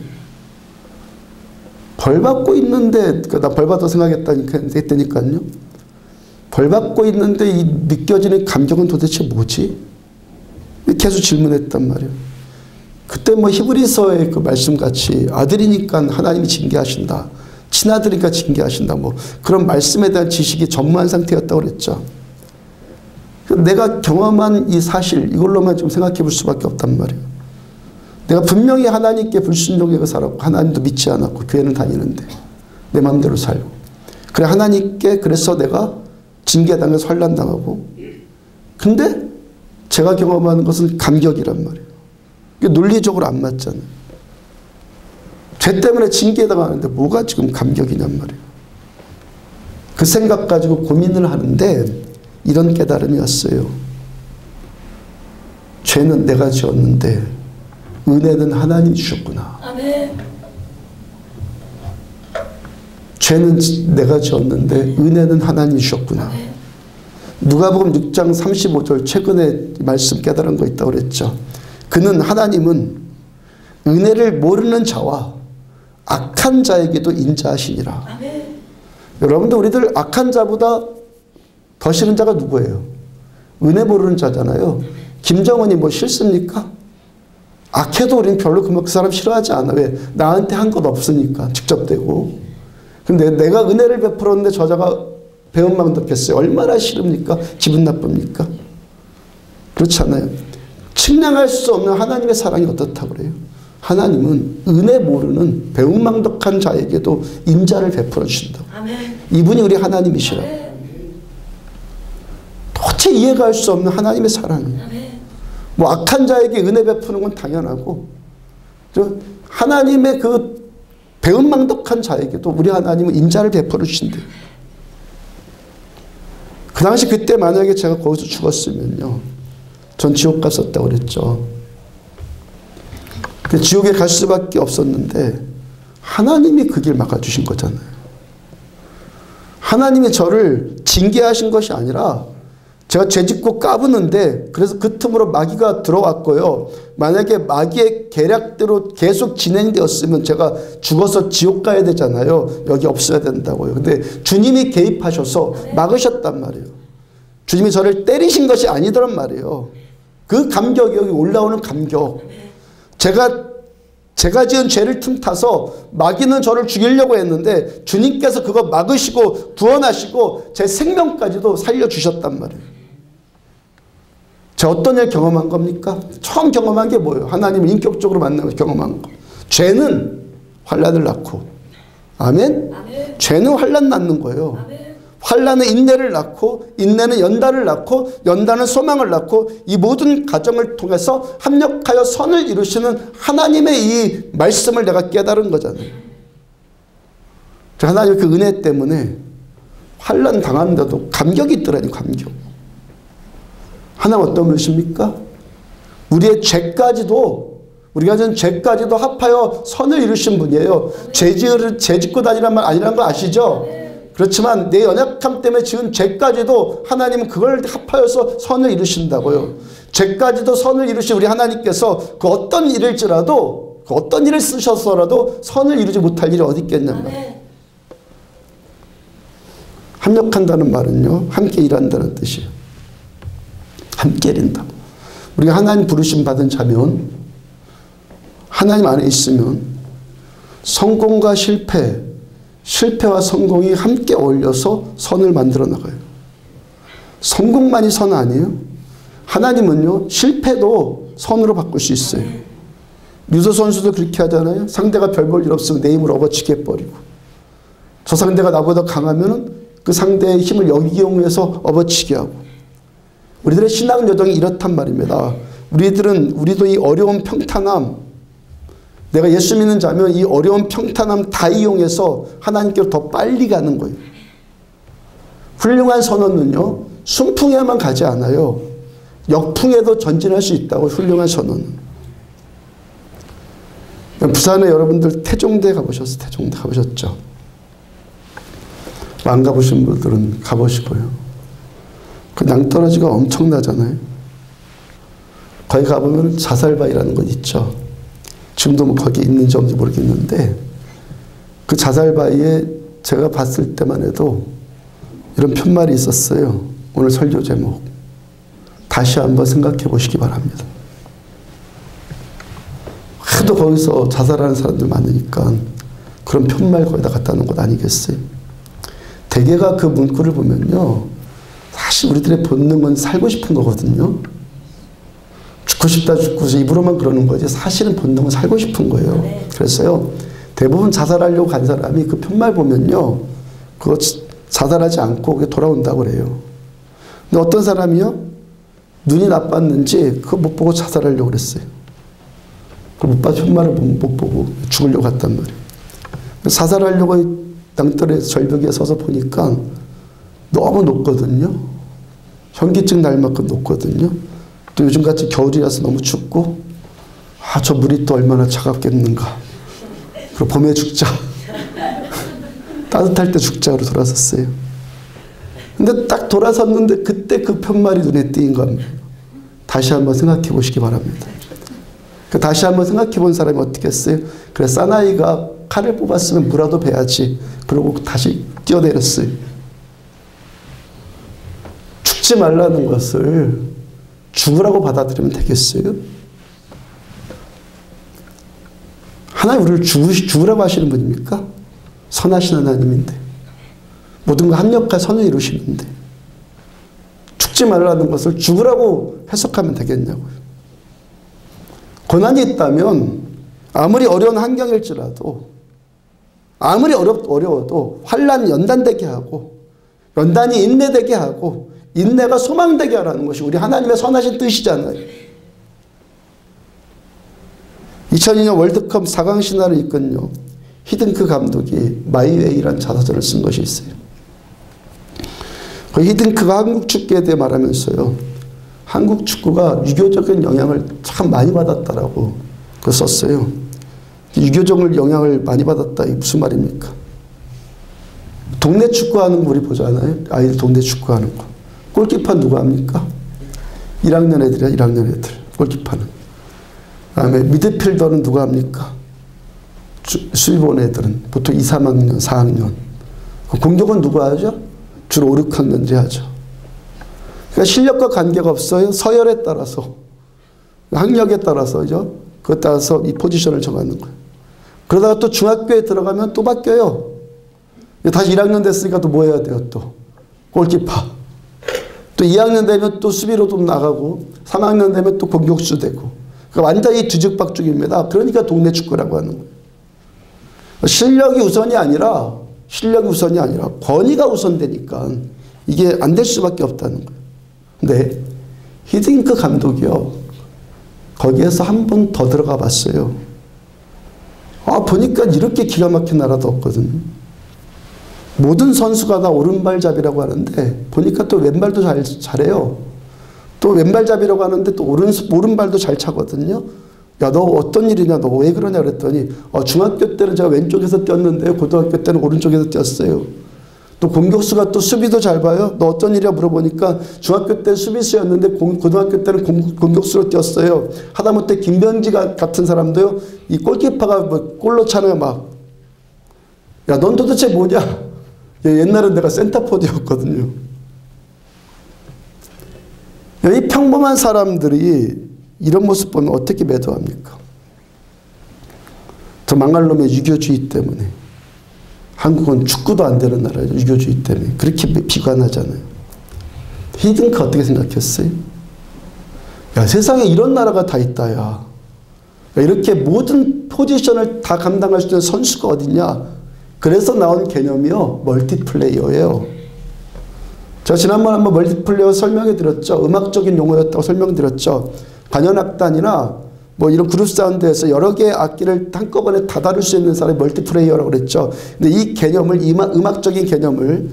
벌 받고 있는데, 나 벌 받아 생각했다니까요. 벌 받고 있는데 이 느껴지는 감격은 도대체 뭐지? 계속 질문했단 말이에요. 그때 히브리서의 그 말씀같이 아들이니까 하나님이 징계하신다, 친아들이니까 징계하신다, 그런 말씀에 대한 지식이 전무한 상태였다고 그랬죠. 내가 경험한 이 사실, 이걸로만 좀 생각해 볼 수밖에 없단 말이에요. 내가 분명히 하나님께 불순종하고 살았고 하나님도 믿지 않았고 교회는 다니는데 내 마음대로 살고, 그래 하나님께 그래서 내가 징계당해서 환난당하고, 근데 제가 경험하는 것은 감격이란 말이에요. 이게 논리적으로 안 맞잖아요. 죄 때문에 징계당하는데 뭐가 지금 감격이냔 말이에요. 그 생각 가지고 고민을 하는데 이런 깨달음이 왔어요. 죄는 내가 지었는데 은혜는 하나님이 주셨구나. 아멘. 죄는 내가 지었는데 은혜는 하나님이 주셨구나. 아멘. 누가복음 6장 35절 최근에 말씀 깨달은 거 있다고 그랬죠. 그는 하나님은 은혜를 모르는 자와 악한 자에게도 인자하시니라. 아멘. 여러분들, 우리들 악한 자보다 더 싫은 자가 누구예요? 은혜 모르는 자잖아요. 김정은이 싫습니까? 악해도 우리는 별로 그 사람 싫어하지 않아. 왜? 나한테 한 것 없으니까. 직접 되고. 근데 내가 은혜를 베풀었는데 저자가 배은망덕했어요. 얼마나 싫습니까? 기분 나쁩니까? 그렇지 않아요? 측량할 수 없는 하나님의 사랑이 어떻다고 그래요? 하나님은 은혜 모르는 배은망덕한 자에게도 인자를 베풀어 주신다고. 아멘. 이분이 우리 하나님이시라고. 도대체 이해가 할 수 없는 하나님의 사랑이에요. 악한 자에게 은혜 베푸는 건 당연하고, 하나님의 그 배은망덕한 자에게도 우리 하나님은 인자를 베풀어 주신대요. 그 당시 그때 만약에 제가 거기서 죽었으면요, 전 지옥 갔었다고 그랬죠. 지옥에 갈 수밖에 없었는데 하나님이 그 길 막아주신 거잖아요. 하나님이 저를 징계하신 것이 아니라 제가 죄짓고 까부는데 그래서 그 틈으로 마귀가 들어왔고요. 만약에 마귀의 계략대로 계속 진행되었으면 제가 죽어서 지옥 가야 되잖아요. 여기 없어야 된다고요. 근데 주님이 개입하셔서 막으셨단 말이에요. 주님이 저를 때리신 것이 아니더란 말이에요. 그 감격이 여기 올라오는 감격. 제가 지은 죄를 틈타서 마귀는 저를 죽이려고 했는데 주님께서 그거 막으시고 구원하시고 제 생명까지도 살려주셨단 말이에요. 제가 어떤 일 경험한 겁니까? 처음 경험한 게 뭐예요? 하나님을 인격적으로 만나면서 경험한 거. 죄는 환난을 낳고, 아멘? 아멘. 죄는 환난 낳는 거예요. 아멘. 환난은 인내를 낳고, 인내는 연단을 낳고, 연단은 소망을 낳고, 이 모든 과정을 통해서 합력하여 선을 이루시는 하나님의 이 말씀을 내가 깨달은 거잖아요. 하나님의 그 은혜 때문에 환난 당하는데도 감격이 있더라니, 감격. 하나님 어떤 분이십니까? 우리의 죄까지도, 우리가 전 죄까지도 합하여 선을 이루신 분이에요. 죄 짓고 다니란 말 아니라는 거 아시죠? 그렇지만 내 연약함 때문에 지은 죄까지도 하나님은 그걸 합하여서 선을 이루신다고요. 죄까지도 선을 이루신 우리 하나님께서 그 어떤 일일지라도, 그 어떤 일을 쓰셔서라도 선을 이루지 못할 일이 어디 있겠냔 말이에요. 합력한다는 말은요, 함께 일한다는 뜻이에요. 함께 일한다. 우리가 하나님 부르심 받은 자면, 하나님 안에 있으면 성공과 실패, 실패와 성공이 함께 어울려서 선을 만들어 나가요. 성공만이 선 아니에요? 하나님은요, 실패도 선으로 바꿀 수 있어요. 유도 선수도 그렇게 하잖아요. 상대가 별 볼 일 없으면 내 힘을 업어치게 해버리고, 저 상대가 나보다 강하면 그 상대의 힘을 여기 이용해서 업어치게 하고. 우리들의 신앙 여정이 이렇단 말입니다. 우리도 이 어려운 평탄함, 내가 예수 믿는 자면 이 어려운 평탄함 다 이용해서 하나님께로 더 빨리 가는 거예요. 훌륭한 선언은요, 순풍에만 가지 않아요. 역풍에도 전진할 수 있다고, 훌륭한 선언은. 부산에 여러분들 태종대 가보셨어요? 태종대 가보셨죠? 안 가보신 분들은 가보시고요. 그 낭떠러지가 엄청나잖아요. 거기 가보면 자살바위라는 건 있죠. 지금도 뭐 거기 있는지 없는지 모르겠는데, 그 자살바위에 제가 봤을 때만 해도 이런 편말이 있었어요. 오늘 설교 제목. 다시 한번 생각해 보시기 바랍니다. 하도 거기서 자살하는 사람들 많으니까 그런 편말 거기다 갖다 놓은 것 아니겠어요? 대개가 그 문구를 보면요, 사실 우리들의 본능은 살고 싶은 거거든요. 죽고 싶다 죽고서 입으로만 그러는 거지 사실은 본능은 살고 싶은 거예요. 네. 그래서요, 대부분 자살하려고 간 사람이 그 편말 보면요, 그거 자살하지 않고 돌아온다고 그래요. 근데 어떤 사람이요, 눈이 나빴는지 그거 못 보고 자살하려고 그랬어요. 그걸 못 봐서 편말을 못 보고 죽으려고 갔단 말이에요. 자살하려고 낭떠러지 절벽에 서서 보니까 너무 높거든요. 현기증 날 만큼 높거든요. 또 요즘같이 겨울이라서 너무 춥고, 아, 저 물이 또 얼마나 차갑겠는가. 그리고 봄에 죽자. 따뜻할 때 죽자로 돌아섰어요. 근데 딱 돌아섰는데 그때 그 편말이 눈에 띄인 겁니다. 다시 한번 생각해 보시기 바랍니다. 다시 한번 생각해 본 사람이 어떻게 했어요? 그래, 사나이가 칼을 뽑았으면 무라도 베야지. 그러고 다시 뛰어내렸어요. 죽지 말라는 것을 죽으라고 받아들이면 되겠어요? 하나님 우리를 죽으라고 하시는 분입니까? 선하신 하나님인데, 모든 걸 합력하여 선을 이루시는데 죽지 말라는 것을 죽으라고 해석하면 되겠냐고요. 고난이 있다면 아무리 어려운 환경일지라도, 아무리 어려워도 환난이 연단되게 하고, 연단이 인내되게 하고, 인내가 소망되게 하라는 것이 우리 하나님의 선하신 뜻이잖아요. 2002년 월드컵 4강 신화를 이끈요, 히든크 감독이 마이웨이라는 자서전을 쓴 것이 있어요. 그 히딩크가 한국 축구에 대해 말하면서요, 한국 축구가 유교적인 영향을 참 많이 받았다라고 그 썼어요. 유교적인 영향을 많이 받았다. 이게 무슨 말입니까? 동네 축구하는 거 우리 보잖아요. 아이들 동네 축구하는 거. 골키퍼 누가 합니까? 1학년 애들이야. 1학년 애들. 골키퍼는. 그다음에 미드필더는 누가 합니까? 수비 보는 애들은 보통 2, 3학년, 4학년. 공격은 누가 하죠? 주로 5, 6학년들이 하죠. 그러니까 실력과 관계가 없어요. 서열에 따라서, 학력에 따라서죠. 그에 따라서 이 포지션을 정하는 거예요. 그러다가 또 중학교에 들어가면 또 바뀌어요. 다시 1학년 됐으니까 또 뭐 해야 돼요? 또 골키퍼. 또 2학년 되면 또 수비로 좀 나가고 3학년 되면 또 공격수 되고. 그러니까 완전히 뒤죽박죽입니다. 그러니까 동네 축구라고 하는 거예요. 실력이 우선이 아니라 권위가 우선되니까 이게 안 될 수밖에 없다는 거예요. 근데 히딩크 감독이요, 거기에서 한 번 더 들어가 봤어요. 보니까 이렇게 기가 막힌 나라도 없거든요. 모든 선수가 다 오른발잡이라고 하는데 보니까 또 왼발도 잘해요. 또 왼발잡이라고 하는데 또 오른발도 잘 차거든요. 야, 너 어떤 일이냐, 너 왜 그러냐 그랬더니 중학교 때는 제가 왼쪽에서 뛰었는데 고등학교 때는 오른쪽에서 뛰었어요. 또 공격수가 또 수비도 잘 봐요. 너 어떤 일이야 물어보니까 중학교 때 수비수였는데 고등학교 때는 공격수로 뛰었어요. 하다못해 김병지 같은 사람도요, 이 골키퍼가 뭐 골로 차는 막, 야, 넌 도대체 뭐냐? 옛날엔 내가 센터포드였거든요. 이 평범한 사람들이 이런 모습 보면 어떻게 매도합니까? 저 망할놈의 유교주의 때문에. 한국은 축구도 안 되는 나라예요. 유교주의 때문에. 그렇게 비관하잖아요. 히딩크 어떻게 생각했어요? 야, 세상에 이런 나라가 다 있다, 야. 이렇게 모든 포지션을 다 감당할 수 있는 선수가 어디냐? 그래서 나온 개념이요, 멀티플레이어예요. 제가 지난번에 한번 멀티플레이어 설명해 드렸죠. 음악적인 용어였다고 설명드렸죠. 관현악단이나 뭐 이런 그룹 사운드에서 여러 개의 악기를 한꺼번에 다 다룰 수 있는 사람이 멀티플레이어라고 그랬죠. 근데 이 개념을, 음악적인 개념을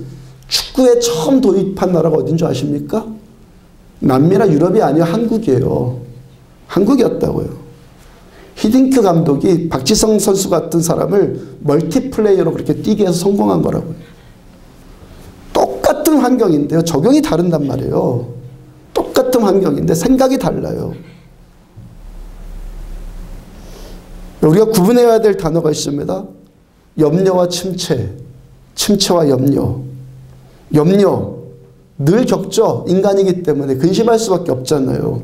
축구에 처음 도입한 나라가 어딘 줄 아십니까? 남미나 유럽이 아니라 한국이에요. 한국이었다고요. 히딩크 감독이 박지성 선수 같은 사람을 멀티플레이어로 그렇게 뛰게 해서 성공한 거라고요. 똑같은 환경인데요, 적용이 다른단 말이에요. 똑같은 환경인데 생각이 달라요. 우리가 구분해야 될 단어가 있습니다. 염려와 침체, 침체와 염려. 염려, 늘 겪죠. 인간이기 때문에 근심할 수밖에 없잖아요.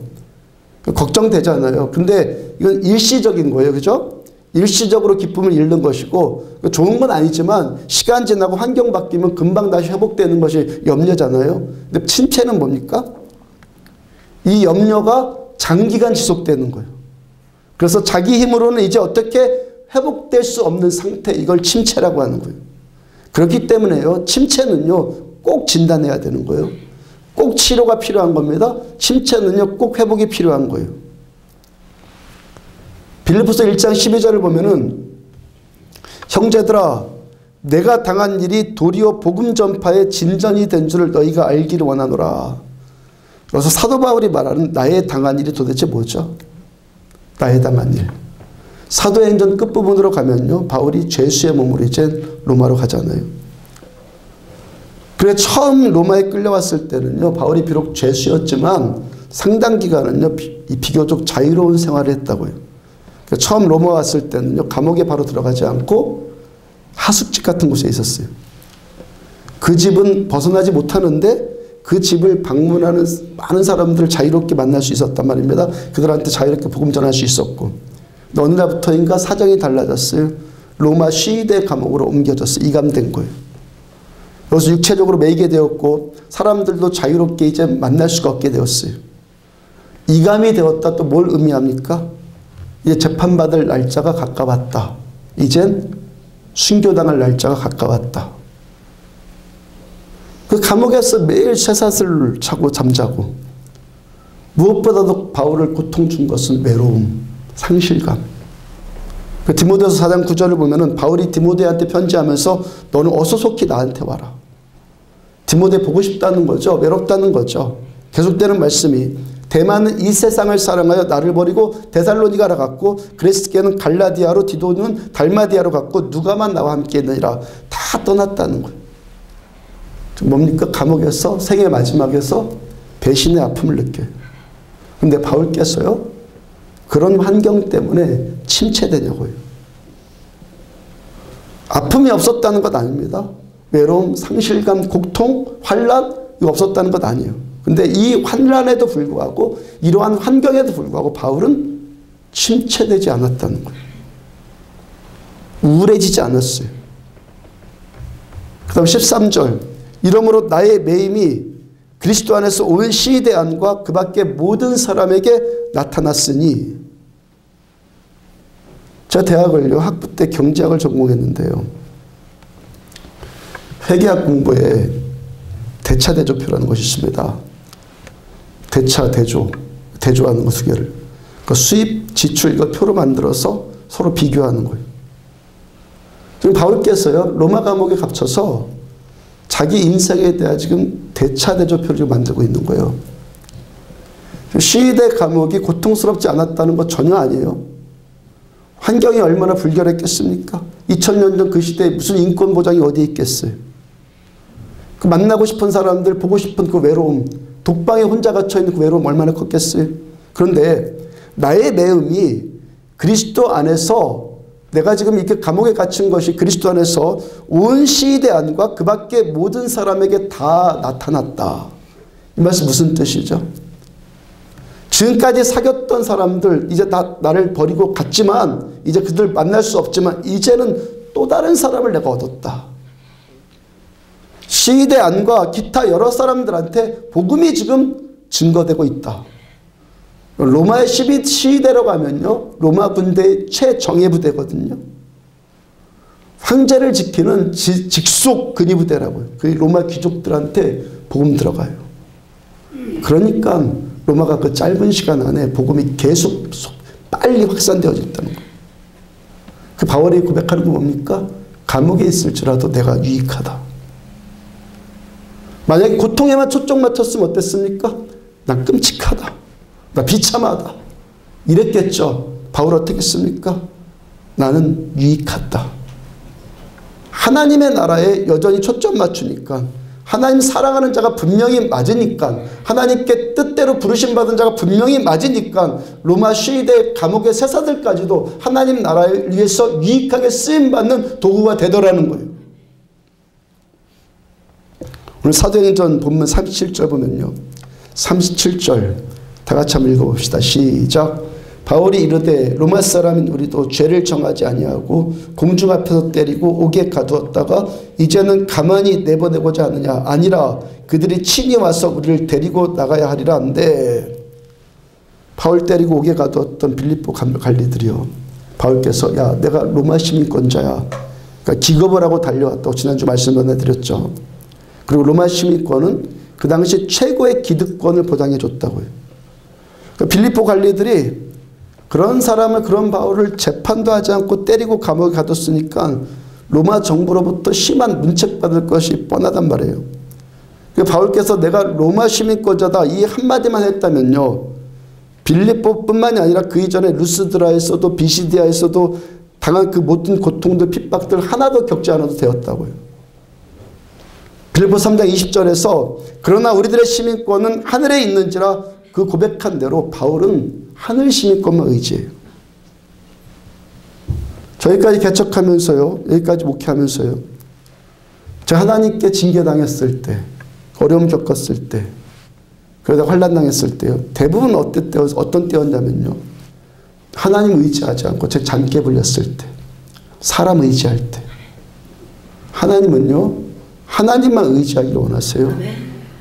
걱정되잖아요. 근데 이건 일시적인 거예요. 그죠? 일시적으로 기쁨을 잃는 것이고, 좋은 건 아니지만 시간 지나고 환경 바뀌면 금방 다시 회복되는 것이 염려잖아요. 근데 침체는 뭡니까? 이 염려가 장기간 지속되는 거예요. 그래서 자기 힘으로는 이제 어떻게 회복될 수 없는 상태, 이걸 침체라고 하는 거예요. 그렇기 때문에요, 침체는요, 꼭 진단해야 되는 거예요. 꼭 치료가 필요한 겁니다. 침체는요, 꼭 회복이 필요한 거예요. 빌립보서 1장 12절을 보면은, 형제들아, 내가 당한 일이 도리어 복음 전파의 진전이 된 줄을 너희가 알기를 원하노라. 그래서 사도 바울이 말하는 나의 당한 일이 도대체 뭐죠? 나의 당한 일. 사도행전 끝부분으로 가면요, 바울이 죄수의 몸으로 이제 로마로 가잖아요. 그래, 처음 로마에 끌려왔을 때는요, 바울이 비록 죄수였지만 상당 기간은요, 비교적 자유로운 생활을 했다고요. 처음 로마 왔을 때는요, 감옥에 바로 들어가지 않고 하숙집 같은 곳에 있었어요. 그 집은 벗어나지 못하는데 그 집을 방문하는 많은 사람들을 자유롭게 만날 수 있었단 말입니다. 그들한테 자유롭게 복음 전할 수 있었고, 어느 날부터인가 사정이 달라졌어요. 로마 시위대 감옥으로 옮겨졌어요. 이감된 거예요. 여기서 육체적으로 매이게 되었고 사람들도 자유롭게 이제 만날 수가 없게 되었어요. 이감이 되었다. 또 뭘 의미합니까? 이제 재판받을 날짜가 가까웠다. 이젠 순교당할 날짜가 가까웠다. 그 감옥에서 매일 쇠사슬을 차고 잠자고, 무엇보다도 바울을 고통 준 것은 외로움, 상실감. 그 디모데후서 4장 9절을 보면은 바울이 디모데한테 편지하면서 너는 어서 속히 나한테 와라. 디모데 보고 싶다는 거죠. 외롭다는 거죠. 계속되는 말씀이 대만은 이 세상을 사랑하여 나를 버리고 데살로니가로 갔고 그레스게는 갈라디아로 디도는 달마디아로 갔고 누가만 나와 함께 있느니라. 다 떠났다는 거예요. 뭡니까? 감옥에서 생애 마지막에서 배신의 아픔을 느껴요. 근데 바울께서요 그런 환경 때문에 침체되냐고요. 아픔이 없었다는 것 아닙니다. 외로움, 상실감, 고통, 환란 이거 없었다는 것 아니에요. 근데 이 환란에도 불구하고 이러한 환경에도 불구하고 바울은 침체되지 않았다는 거예요. 우울해지지 않았어요. 그 다음 13절 이러므로 나의 매임이 그리스도 안에서 온 시대 안과 그 밖의 모든 사람에게 나타났으니 제가 대학을요 학부 때 경제학을 전공했는데요. 회계학 공부에 대차대조표라는 것이 있습니다. 대차, 대조하는 거 두 개를. 그 수입, 지출 이거 표로 만들어서 서로 비교하는 거예요. 지금 바울께서요 로마 감옥에 갇혀서 자기 인생에 대한 지금 대차대조표를 만들고 있는 거예요. 시대 감옥이 고통스럽지 않았다는 거 전혀 아니에요. 환경이 얼마나 불결했겠습니까? 2000년 전 그 시대에 무슨 인권 보장이 어디에 있겠어요? 그 만나고 싶은 사람들 보고 싶은 그 외로움 독방에 혼자 갇혀있는 그 외로움 얼마나 컸겠어요? 그런데 나의 매음이 그리스도 안에서 내가 지금 이렇게 감옥에 갇힌 것이 그리스도 안에서 온 시대 안과 그 밖의 모든 사람에게 다 나타났다. 이 말씀 무슨 뜻이죠? 지금까지 사귀었던 사람들 이제 나를 버리고 갔지만 이제 그들 만날 수 없지만 이제는 또 다른 사람을 내가 얻었다. 시대 안과 기타 여러 사람들한테 복음이 지금 증거되고 있다. 로마의 시대로 가면요. 로마 군대의 최정예 부대거든요. 황제를 지키는 직속 근위 부대라고요. 그 로마 귀족들한테 복음 들어가요. 그러니까 로마가 그 짧은 시간 안에 복음이 계속 빨리 확산되어져 있다는 거예요. 그 바울이 고백하는 건 뭡니까? 감옥에 있을지라도 내가 유익하다. 만약에 고통에만 초점 맞췄으면 어땠습니까? 난 끔찍하다. 나 비참하다. 이랬겠죠. 바울 어떻게 했습니까? 나는 유익하다. 하나님의 나라에 여전히 초점 맞추니까 하나님 사랑하는 자가 분명히 맞으니까 하나님께 뜻대로 부르심받은 자가 분명히 맞으니까 로마 시대 감옥의 세사들까지도 하나님 나라를 위해서 유익하게 쓰임받는 도구가 되더라는 거예요. 오늘 사도행전 본문 37절 보면요. 37절 다 같이 한번 읽어봅시다. 시작. 바울이 이르되 로마 사람인 우리도 죄를 정하지 아니하고 공중 앞에서 때리고 옥에 가두었다가 이제는 가만히 내보내고자 하느냐. 아니라 그들이 친히 와서 우리를 데리고 나가야 하리라 한데 바울 때리고 옥에 가두었던 빌립보 관리들이요. 바울께서 야 내가 로마 시민권자야. 그러니까 기겁을 하고 달려왔다고 지난주 말씀 전해드렸죠. 그리고 로마 시민권은 그 당시 최고의 기득권을 보장해 줬다고요. 그러니까 빌립보 관리들이 그런 사람을 그런 바울을 재판도 하지 않고 때리고 감옥에 가뒀으니까 로마 정부로부터 심한 문책받을 것이 뻔하단 말이에요. 그러니까 바울께서 내가 로마 시민권자다 이 한마디만 했다면요. 빌립보뿐만이 아니라 그 이전에 루스드라에서도 비시디아에서도 당한 그 모든 고통들 핍박들 하나도 겪지 않아도 되었다고요. 빌립보 3장 20절에서 그러나 우리들의 시민권은 하늘에 있는지라 그 고백한 대로 바울은 하늘 시민권만 의지해요. 저희까지 개척하면서요. 여기까지 목회하면서요. 제가 하나님께 징계당했을 때 어려움 겪었을 때 그러다 환난당했을 때요. 대부분 어떤 때였냐면요. 하나님 의지하지 않고 제 잠깨 불렸을 때 사람 의지할 때 하나님은요. 하나님만 의지하기를 원하세요.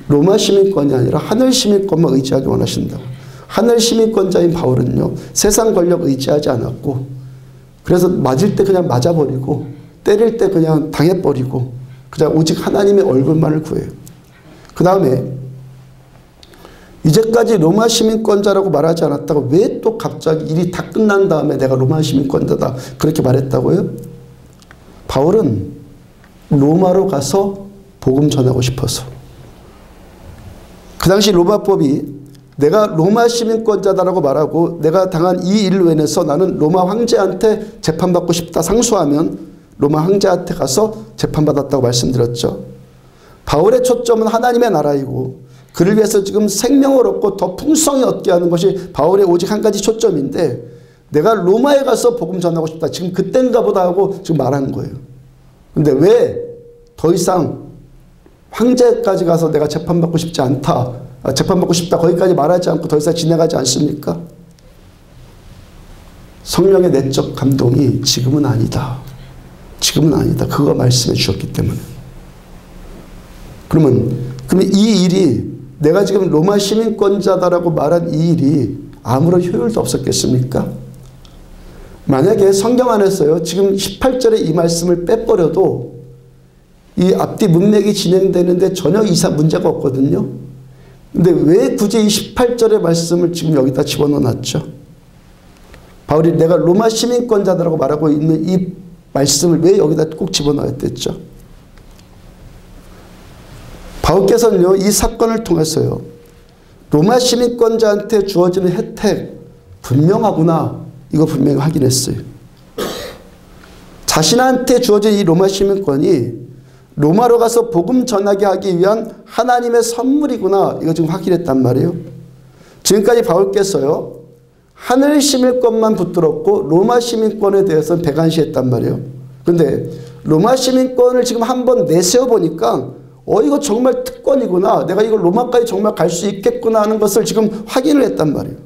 로마 시민권이 아니라 하늘 시민권만 의지하기 원하신다고. 하늘 시민권자인 바울은요. 세상 권력 의지하지 않았고 그래서 맞을 때 그냥 맞아버리고 때릴 때 그냥 당해버리고 그냥 오직 하나님의 얼굴만을 구해요. 그 다음에 이제까지 로마 시민권자라고 말하지 않았다고 왜 또 갑자기 일이 다 끝난 다음에 내가 로마 시민권자다 그렇게 말했다고요? 바울은 로마로 가서 복음 전하고 싶어서 그 당시 로마법이 내가 로마 시민권자다라고 말하고 내가 당한 이 일로 인해서 나는 로마 황제한테 재판받고 싶다 상소하면 로마 황제한테 가서 재판받았다고 말씀드렸죠. 바울의 초점은 하나님의 나라이고 그를 위해서 지금 생명을 얻고 더 풍성히 얻게 하는 것이 바울의 오직 한 가지 초점인데 내가 로마에 가서 복음 전하고 싶다. 지금 그땐가 보다 하고 지금 말한 거예요. 근데 왜 더 이상 황제까지 가서 내가 재판받고 싶지 않다. 재판받고 싶다. 거기까지 말하지 않고 더 이상 진행하지 않습니까? 성령의 내적 감동이 지금은 아니다. 지금은 아니다. 그거 말씀해 주셨기 때문에. 그러면 이 일이 내가 지금 로마 시민권자다라고 말한 이 일이 아무런 효율도 없었겠습니까? 만약에 성경 안에서요. 지금 18절에 이 말씀을 빼버려도 이 앞뒤 문맥이 진행되는데 전혀 문제가 없거든요. 근데 왜 굳이 이 18절의 말씀을 지금 여기다 집어넣어놨죠? 바울이 내가 로마 시민권자다라고 말하고 있는 이 말씀을 왜 여기다 꼭 집어넣어야 됐죠? 바울께서는요. 이 사건을 통해서요. 로마 시민권자한테 주어지는 혜택 분명하구나. 이거 분명히 확인했어요. 자신한테 주어진 이 로마 시민권이 로마로 가서 복음 전하게 하기 위한 하나님의 선물이구나. 이거 지금 확인했단 말이에요. 지금까지 바울께서요. 하늘 시민권만 붙들었고 로마 시민권에 대해서는 배관시했단 말이에요. 그런데 로마 시민권을 지금 한번 내세워 보니까 이거 정말 특권이구나. 내가 이거 로마까지 정말 갈 수 있겠구나 하는 것을 지금 확인을 했단 말이에요.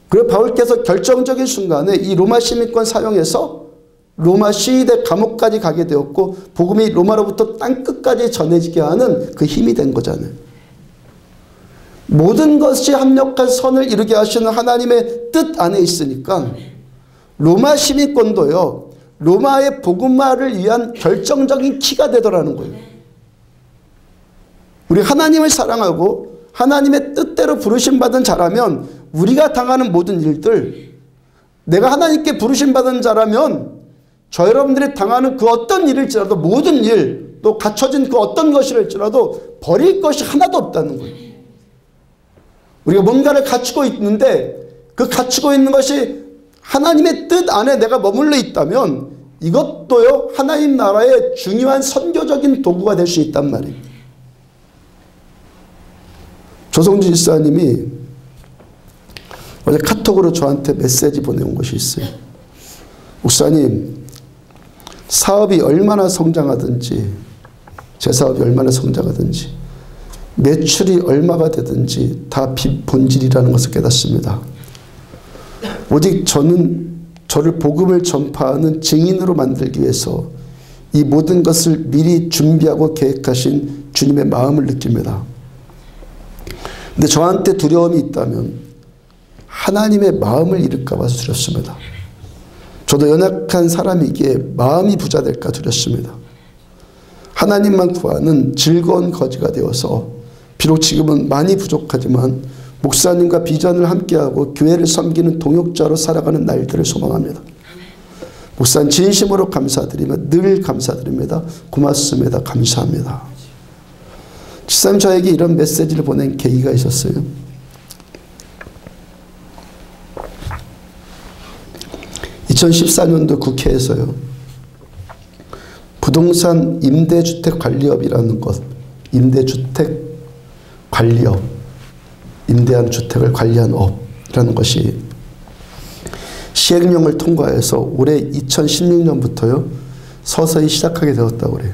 그래서 바울께서 결정적인 순간에 이 로마 시민권 사용해서 로마 시위대 감옥까지 가게 되었고 복음이 로마로부터 땅끝까지 전해지게 하는 그 힘이 된 거잖아요. 모든 것이 합력한 선을 이루게 하시는 하나님의 뜻 안에 있으니까 로마 시민권도요. 로마의 복음화를 위한 결정적인 키가 되더라는 거예요. 우리 하나님을 사랑하고 하나님의 뜻대로 부르심받은 자라면 우리가 당하는 모든 일들 내가 하나님께 부르심받은 자라면 저 여러분들이 당하는 그 어떤 일일지라도 모든 일 또 갖춰진 그 어떤 것이랄지라도 버릴 것이 하나도 없다는 거예요. 우리가 뭔가를 갖추고 있는데 그 갖추고 있는 것이 하나님의 뜻 안에 내가 머물러 있다면 이것도요 하나님 나라의 중요한 선교적인 도구가 될 수 있단 말이에요. 조성주 집사님이 어제 카톡으로 저한테 메시지 보내온 것이 있어요. 목사님 사업이 얼마나 성장하든지 제 사업이 얼마나 성장하든지 매출이 얼마가 되든지 다 본질이라는 것을 깨닫습니다. 오직 저를 복음을 전파하는 증인으로 만들기 위해서 이 모든 것을 미리 준비하고 계획하신 주님의 마음을 느낍니다. 근데 저한테 두려움이 있다면 하나님의 마음을 잃을까 봐서 두렵습니다. 저도 연약한 사람이기에 마음이 부자 될까 두렵습니다. 하나님만 구하는 즐거운 거지가 되어서 비록 지금은 많이 부족하지만 목사님과 비전을 함께하고 교회를 섬기는 동역자로 살아가는 날들을 소망합니다. 목사님 진심으로 감사드리며 늘 감사드립니다. 고맙습니다. 감사합니다. 집사님 저에게 이런 메시지를 보낸 계기가 있었어요. 2014년도 국회에서요. 부동산 임대주택관리업이라는 것, 임대주택관리업, 임대한 주택을 관리한 업이라는 것이 시행령을 통과해서 올해 2016년부터요. 서서히 시작하게 되었다고 그래요.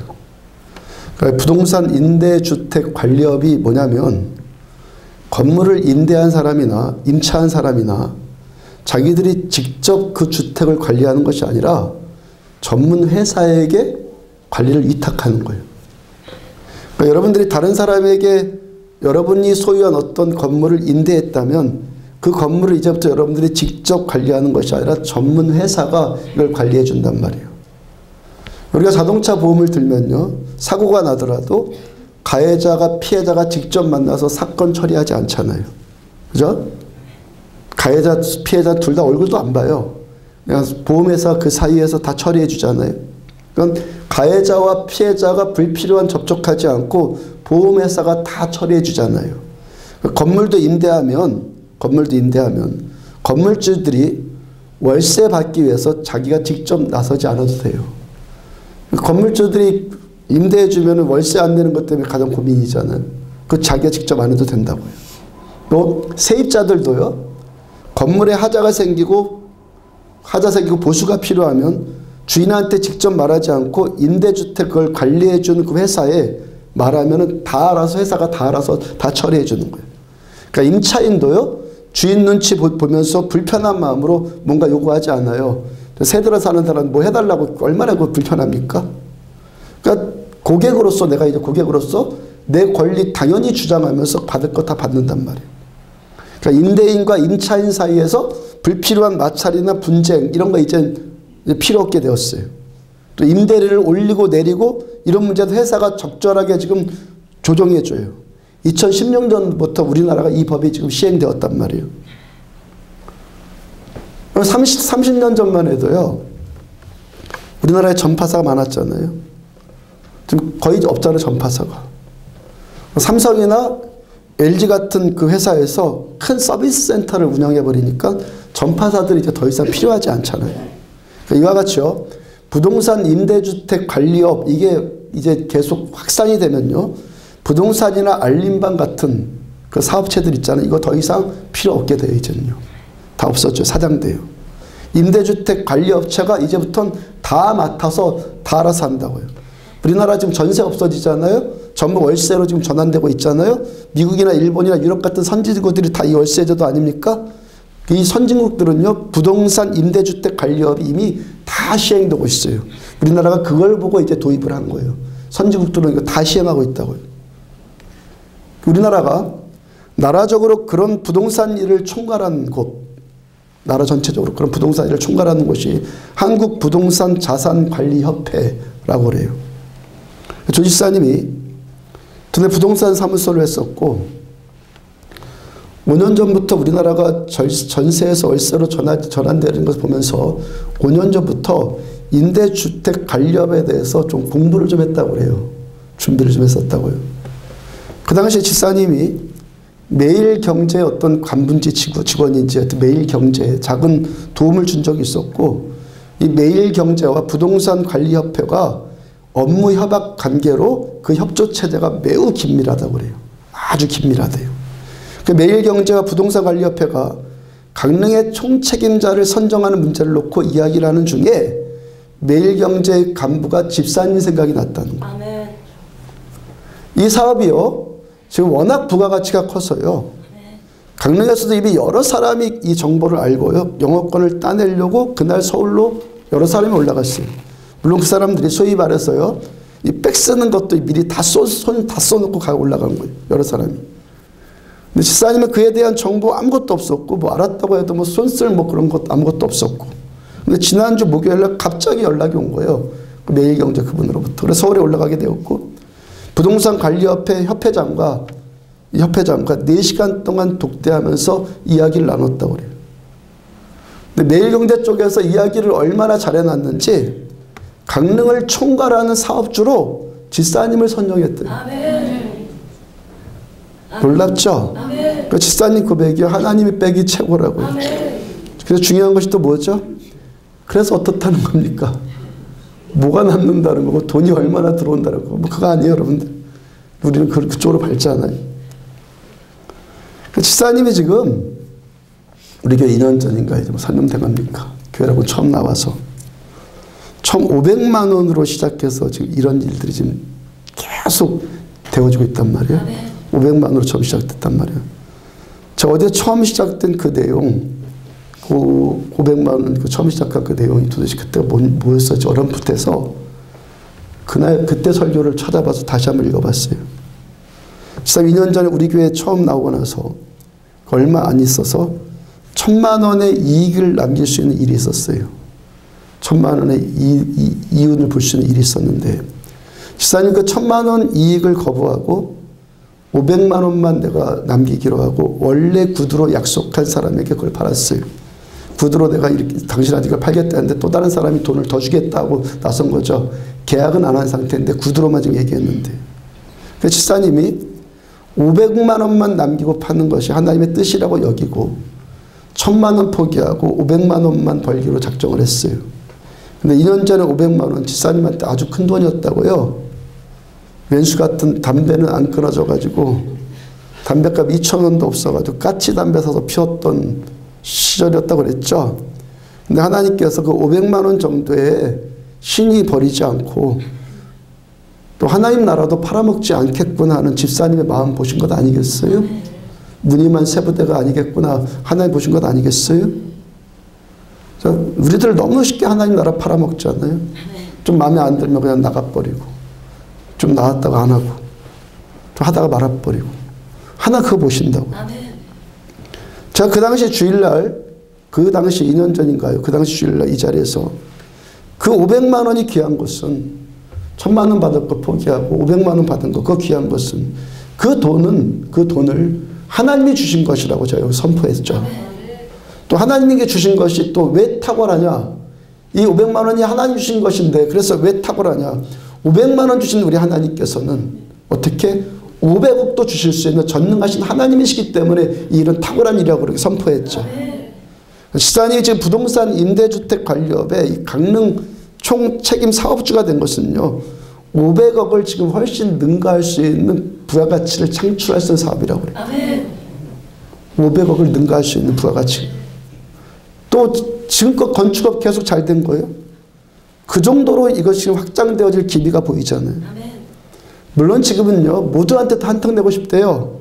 그러니까 부동산 임대주택관리업이 뭐냐면 건물을 임대한 사람이나 임차한 사람이나 자기들이 직접 그 주택을 관리하는 것이 아니라 전문 회사에게 관리를 위탁하는 거예요. 그러니까 여러분들이 다른 사람에게 여러분이 소유한 어떤 건물을 임대했다면 그 건물을 이제부터 여러분들이 직접 관리하는 것이 아니라 전문 회사가 이걸 관리해 준단 말이에요. 우리가 자동차 보험을 들면요. 사고가 나더라도 가해자가 피해자가 직접 만나서 사건 처리하지 않잖아요. 그죠? 가해자, 피해자 둘 다 얼굴도 안 봐요. 그냥 보험회사 그 사이에서 다 처리해 주잖아요. 그러니까 가해자와 피해자가 불필요한 접촉하지 않고 보험회사가 다 처리해 주잖아요. 건물도 임대하면 건물주들이 월세 받기 위해서 자기가 직접 나서지 않아도 돼요. 건물주들이 임대해 주면 월세 안 내는 것 때문에 가장 고민이잖아요. 그 자기가 직접 안 해도 된다고요. 또 세입자들도요. 건물에 하자가 생기고 보수가 필요하면 주인한테 직접 말하지 않고 임대주택 그걸 관리해 주는 그 회사에 말하면은 다 알아서 회사가 다 알아서 다 처리해 주는 거예요. 그러니까 임차인도요. 주인 눈치 보면서 불편한 마음으로 뭔가 요구하지 않아요. 새들어 사는 사람은 뭐 해달라고 얼마나 그 불편합니까? 그러니까 내가 이제 고객으로서 내 권리 당연히 주장하면서 받을 거 다 받는단 말이에요. 그러니까 임대인과 임차인 사이에서 불필요한 마찰이나 분쟁 이런 거 이제 필요 없게 되었어요. 또 임대료를 올리고 내리고 이런 문제도 회사가 적절하게 지금 조정해 줘요. 2016년부터 우리나라가 이 법이 지금 시행되었단 말이에요. 30년 전만 해도요. 우리나라에 전파사가 많았잖아요. 지금 거의 없잖아요. 전파사가. 삼성이나 LG 같은 그 회사에서 큰 서비스 센터를 운영해 버리니까 전파사들이 이제 더 이상 필요하지 않잖아요. 그러니까 이와 같이요. 부동산 임대주택 관리업 이게 이제 계속 확산이 되면요. 부동산이나 알림방 같은 그 사업체들 있잖아요. 이거 더 이상 필요 없게 돼요. 이제는요. 다 없었죠. 사장돼요. 임대주택 관리업체가 이제부터는 다 맡아서 다 알아서 한다고요. 우리나라 지금 전세 없어지잖아요. 전부 월세로 지금 전환되고 있잖아요. 미국이나 일본이나 유럽 같은 선진국들이 다 이 월세제도 아닙니까? 이 선진국들은요. 부동산 임대주택 관리업이 이미 다 시행되고 있어요. 우리나라가 그걸 보고 이제 도입을 한 거예요. 선진국들은 이거 다 시행하고 있다고요. 우리나라가 나라적으로 그런 부동산 일을 총괄하는 곳, 나라 전체적으로 그런 부동산 일을 총괄하는 곳이 한국부동산자산관리협회라고 그래요. 조 지사님이 전에 부동산 사무소를 했었고 5년 전부터 우리나라가 전세에서 월세로 전환되는 것을 보면서 5년 전부터 임대주택 관리업에 대해서 좀 공부를 좀 했다고 그래요. 준비를 좀 했었다고요. 그 당시에 지사님이 매일경제의 어떤 간분지 직원인지 하여튼 매일경제에 작은 도움을 준 적이 있었고 이 매일경제와 부동산관리협회가 업무 협약 관계로 그 협조체제가 매우 긴밀하다고 그래요. 아주 긴밀하대요. 그 매일경제와 부동산관리협회가 강릉의 총책임자를 선정하는 문제를 놓고 이야기를 하는 중에 매일경제 간부가 집사님 생각이 났다는 거예요. 아멘. 이 사업이요. 지금 워낙 부가가치가 커서요. 강릉에서도 이미 여러 사람이 이 정보를 알고요. 영어권을 따내려고 그날 서울로 여러 사람이 올라갔어요. 물론 그 사람들이 소위 말해서요. 이 백 쓰는 것도 미리 손 다 써놓고 가 올라간 거예요. 여러 사람이. 근데 집사님은 그에 대한 정보 아무것도 없었고 뭐 알았다고 해도 뭐 손쓸 뭐 그런 것도 아무것도 없었고. 근데 지난주 목요일날 갑자기 연락이 온 거예요. 그 매일경제 그분으로부터. 그래서 서울에 올라가게 되었고 부동산관리협회 협회장과 4시간 동안 독대하면서 이야기를 나눴다고 그래요. 근데 매일경제 쪽에서 이야기를 얼마나 잘해놨는지 강릉을 총괄하는 사업주로 지사님을 선정했대요. 아멘. 놀랍죠? 아멘. 그 지사님 고백이 하나님이 빼기 최고라고요. 아멘. 그래서 중요한 것이 또 뭐죠? 그래서 어떻다는 겁니까? 뭐가 남는다는 거고 돈이 얼마나 들어온다는 거고 뭐 그거 아니에요 여러분들. 우리는 그쪽으로 밟지 않아요. 그 지사님이 지금 우리 교회 2년 전인가 이제 뭐 설명돼갑니까? 교회라고 처음 나와서 1,500만 원으로 시작해서 지금 이런 일들이 지금 계속 되어지고 있단 말이에요. 500만 원으로 처음 시작됐단 말이에요. 저 어제 처음 시작된 그 내용, 그 500만 원 그 처음 시작한 그 내용이 도대체 그때가 뭐였었지 어렴풋해서 그때 설교를 찾아봐서 다시 한번 읽어봤어요. 진짜 2년 전에 우리 교회에 처음 나오고 나서 얼마 안 있어서 1,000만 원의 이익을 남길 수 있는 일이 있었어요. 1,000만 원의 이윤을 볼 수 있는 일이 있었는데 집사님 그 1,000만 원 이익을 거부하고 500만 원만 내가 남기기로 하고 원래 구두로 약속한 사람에게 그걸 팔았어요. 구두로 내가 이렇게 당신한테 이걸 팔겠다는데 또 다른 사람이 돈을 더 주겠다고 나선 거죠. 계약은 안 한 상태인데 구두로만 지금 얘기했는데. 그래서 집사님이 500만 원만 남기고 파는 것이 하나님의 뜻이라고 여기고 1000만 원 포기하고 500만 원만 벌기로 작정을 했어요. 근데 2년 전에 500만 원 집사님한테 아주 큰 돈이었다고요. 왼수 같은 담배는 안 끊어져가지고 담배값 2,000원도 없어가지고 까치 담배 사서 피웠던 시절이었다고 그랬죠. 근데 하나님께서 그 500만 원 정도의 신이 버리지 않고 또 하나님 나라도 팔아먹지 않겠구나 하는 집사님의 마음 보신 것 아니겠어요? 무늬만 세 부대가 아니겠구나 하나님 보신 것 아니겠어요? 우리들 너무 쉽게 하나님 나라 팔아먹잖아요. 좀 마음에 안 들면 그냥 나가버리고 좀 나왔다가 안 하고 좀 하다가 말아버리고 하나 그거 보신다고. 제가 그 당시 주일날 그 당시 2년 전인가요? 그 당시 주일날 이 자리에서 그 500만 원이 귀한 것은 1000만 원 받을 거 포기하고 500만 원 받은 거 그거 귀한 것은 그 돈을 하나님이 주신 것이라고 제가 선포했죠. 또 하나님에게 주신 것이 또 왜 탁월하냐? 이 500만 원이 하나님 주신 것인데 그래서 왜 탁월하냐? 500만 원 주신 우리 하나님께서는 어떻게 500억도 주실 수 있는 전능하신 하나님이시기 때문에 이 일은 탁월한 일이라고 그렇게 선포했죠. 집사님이 지금 부동산 임대주택 관리업의 이 강릉 총책임 사업주가 된 것은요. 500억을 지금 훨씬 능가할 수 있는 부가가치를 창출할 수 있는 사업이라고 그래요. 500억을 능가할 수 있는 부가가치. 또 지금껏 건축업 계속 잘 된 거예요. 그 정도로 이것이 확장되어질 기미가 보이잖아요. 물론 지금은요. 모두한테 다 한턱 내고 싶대요.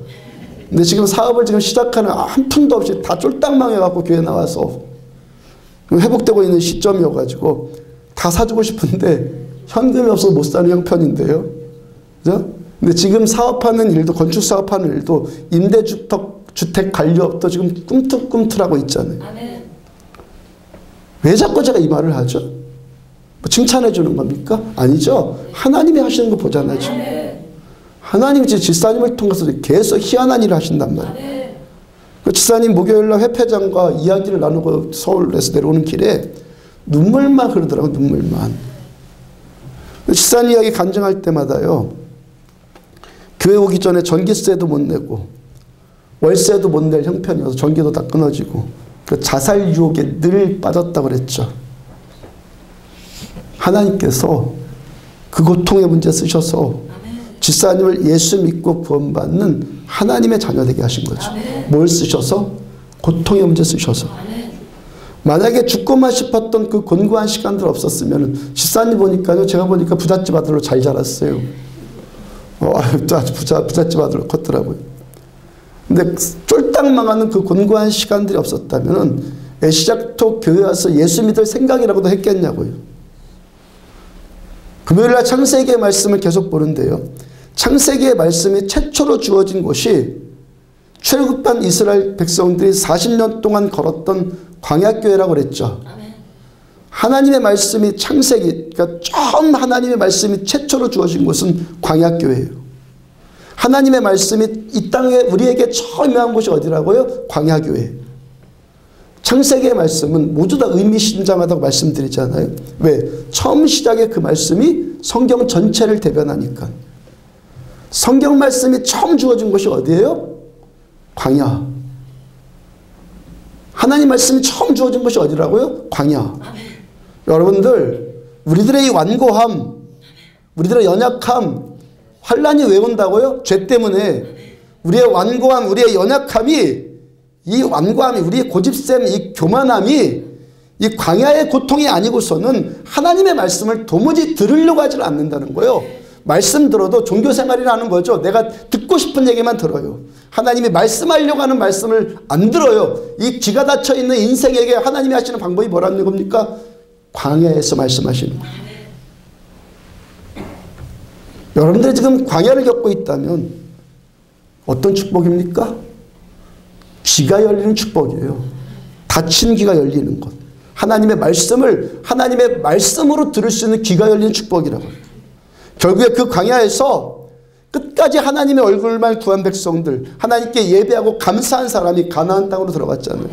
근데 지금 사업을 지금 시작하는 한 푼도 없이 다 쫄딱 망해갖고 교회 나와서 회복되고 있는 시점이어가지고 다 사주고 싶은데 현금이 없어서 못 사는 형편인데요. 그죠? 근데 지금 사업하는 일도 건축 사업하는 일도 임대주택 관리업도 지금 꿈틀꿈틀하고 있잖아요. 왜 자꾸 제가 이 말을 하죠? 뭐 칭찬해 주는 겁니까? 아니죠. 하나님이 하시는 거 보잖아요. 지금. 하나님이 집사님을 통해서 계속 희한한 일을 하신단 말이에요. 집사님 목요일날 회패장과 이야기를 나누고 서울에서 내려오는 길에 눈물만 흐르더라고요. 눈물만. 집사님 이야기 간증할 때마다요. 교회 오기 전에 전기세도 못 내고 월세도 못 낼 형편이어서 전기도 다 끊어지고 그 자살 유혹에 늘 빠졌다고 그랬죠. 하나님께서 그 고통의 문제 쓰셔서 집사님을 예수 믿고 구원받는 하나님의 자녀 되게 하신 거죠. 뭘 쓰셔서? 고통의 문제 쓰셔서. 만약에 죽고만 싶었던 그 곤고한 시간들 없었으면 집사님 보니까요. 제가 보니까 부잣집 아들로 잘 자랐어요. 부잣집 아들로 컸더라고요. 근데 쫄딱 망하는 그 곤고한 시간들이 없었다면 애시작토 교회 와서 예수 믿을 생각이라고도 했겠냐고요. 금요일날 창세기의 말씀을 계속 보는데요. 창세기의 말씀이 최초로 주어진 곳이 출애굽한 이스라엘 백성들이 40년 동안 걸었던 광야교회라고 그랬죠. 하나님의 말씀이 창세기, 그러니까 처음 하나님의 말씀이 최초로 주어진 곳은 광야교회예요. 하나님의 말씀이 이 땅에 우리에게 처음 임한 곳이 어디라고요? 광야교회. 창세기의 말씀은 모두 다 의미심장하다고 말씀드리잖아요. 왜? 처음 시작에 그 말씀이 성경 전체를 대변하니까. 성경 말씀이 처음 주어진 곳이 어디예요? 광야. 하나님 말씀이 처음 주어진 곳이 어디라고요? 광야. 여러분들 우리들의 이 완고함, 우리들의 연약함, 환란이 왜 온다고요? 죄 때문에. 우리의 완고함, 우리의 연약함이, 이 완고함이, 우리의 고집셈, 이 교만함이 이 광야의 고통이 아니고서는 하나님의 말씀을 도무지 들으려고 하지 않는다는 거예요. 말씀 들어도 종교생활이라는 거죠. 내가 듣고 싶은 얘기만 들어요. 하나님이 말씀하려고 하는 말씀을 안 들어요. 이 귀가 닫혀있는 인생에게 하나님이 하시는 방법이 뭐라는 겁니까? 광야에서 말씀하시는 거예요. 여러분들이 지금 광야를 겪고 있다면 어떤 축복입니까? 귀가 열리는 축복이에요. 닫힌 귀가 열리는 것. 하나님의 말씀을 하나님의 말씀으로 들을 수 있는 귀가 열리는 축복이라고요. 결국에 그 광야에서 끝까지 하나님의 얼굴만 구한 백성들, 하나님께 예배하고 감사한 사람이 가나안 땅으로 들어갔잖아요.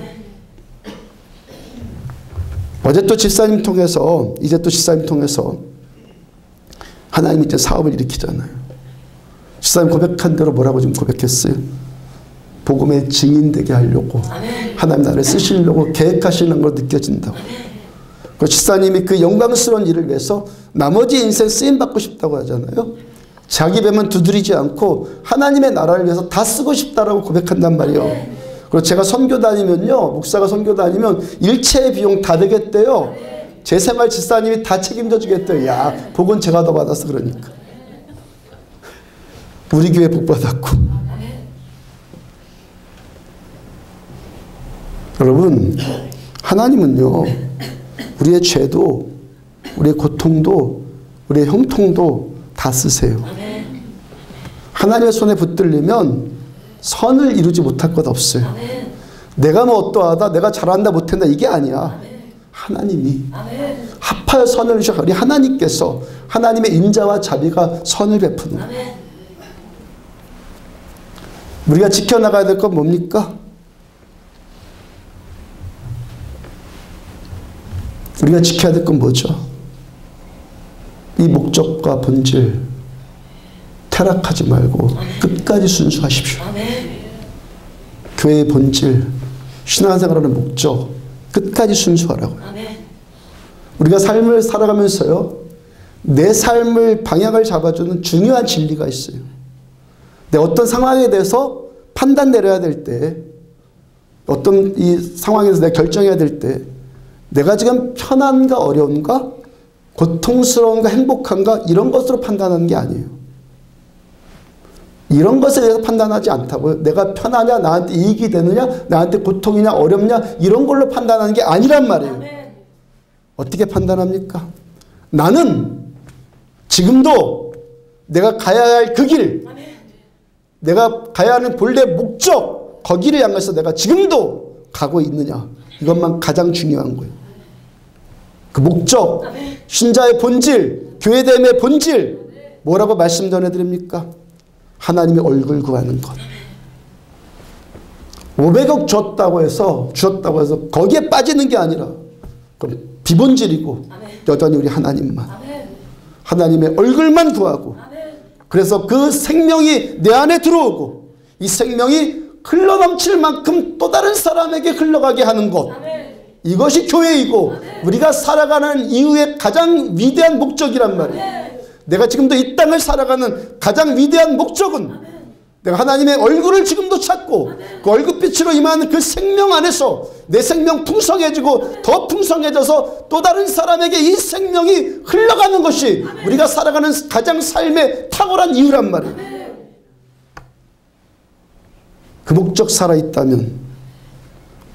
어제 또 집사님 통해서, 이제 또 집사님 통해서 하나님이 이제 사업을 일으키잖아요. 집사님 고백한 대로 뭐라고 지금 고백했어요? 복음의 증인되게 하려고 하나님 나를 쓰시려고 계획하시는 걸 느껴진다고. 그 집사님이 그 영광스러운 일을 위해서 나머지 인생 쓰임받고 싶다고 하잖아요. 자기 배만 두드리지 않고 하나님의 나라를 위해서 다 쓰고 싶다라고 고백한단 말이에요. 그리고 제가 선교 다니면요, 목사가 선교 다니면 일체의 비용 다 되겠대요. 제 생활 집사님이 다 책임져 주겠대요. 야, 복은 제가 더 받아서 그러니까. 우리 교회 복 받았고. 여러분, 하나님은요, 우리의 죄도, 우리의 고통도, 우리의 형통도 다 쓰세요. 하나님의 손에 붙들리면 선을 이루지 못할 것 없어요. 내가 뭐 어떠하다, 내가 잘한다 못한다 이게 아니야. 하나님이 합하여 선을 주셔. 우리 하나님께서 하나님의 인자와 자비가 선을 베푸는 거예요. 우리가 지켜나가야 될 건 뭡니까? 우리가 지켜야 될 건 뭐죠? 이 목적과 본질 타락하지 말고 끝까지 순수하십시오. 교회의 본질, 신앙생활하는 목적 끝까지 순수하라고요. 우리가 삶을 살아가면서요, 내 삶을 방향을 잡아주는 중요한 진리가 있어요. 내 어떤 상황에 대해서 판단 내려야 될 때, 어떤 이 상황에서 내가 결정해야 될 때, 내가 지금 편한가 어려운가, 고통스러운가 행복한가 이런 것으로 판단하는 게 아니에요. 이런 것에 대해서 판단하지 않다고요. 내가 편하냐, 나한테 이익이 되느냐, 나한테 고통이냐, 어렵냐 이런 걸로 판단하는 게 아니란 말이에요. 어떻게 판단합니까? 나는 지금도 내가 가야 할 그 길, 내가 가야 하는 본래 목적, 거기를 향해서 내가 지금도 가고 있느냐, 이것만 가장 중요한 거예요. 그 목적, 신자의 본질, 교회됨의 본질, 뭐라고 말씀 전해드립니까? 하나님의 얼굴 구하는 것. 500억 주었다고 해서 거기에 빠지는 게 아니라 그럼 비본질이고 여전히 우리 하나님만, 하나님의 얼굴만 구하고, 그래서 그 생명이 내 안에 들어오고 이 생명이 흘러넘칠 만큼 또 다른 사람에게 흘러가게 하는 것, 이것이 교회이고 우리가 살아가는 이후의 가장 위대한 목적이란 말이에요. 내가 지금도 이 땅을 살아가는 가장 위대한 목적은 내가 하나님의 얼굴을 지금도 찾고 그 얼굴빛으로 임하는 그 생명 안에서 내 생명 풍성해지고 더 풍성해져서 또 다른 사람에게 이 생명이 흘러가는 것이 우리가 살아가는 가장 삶의 탁월한 이유란 말이에요. 그 목적 살아있다면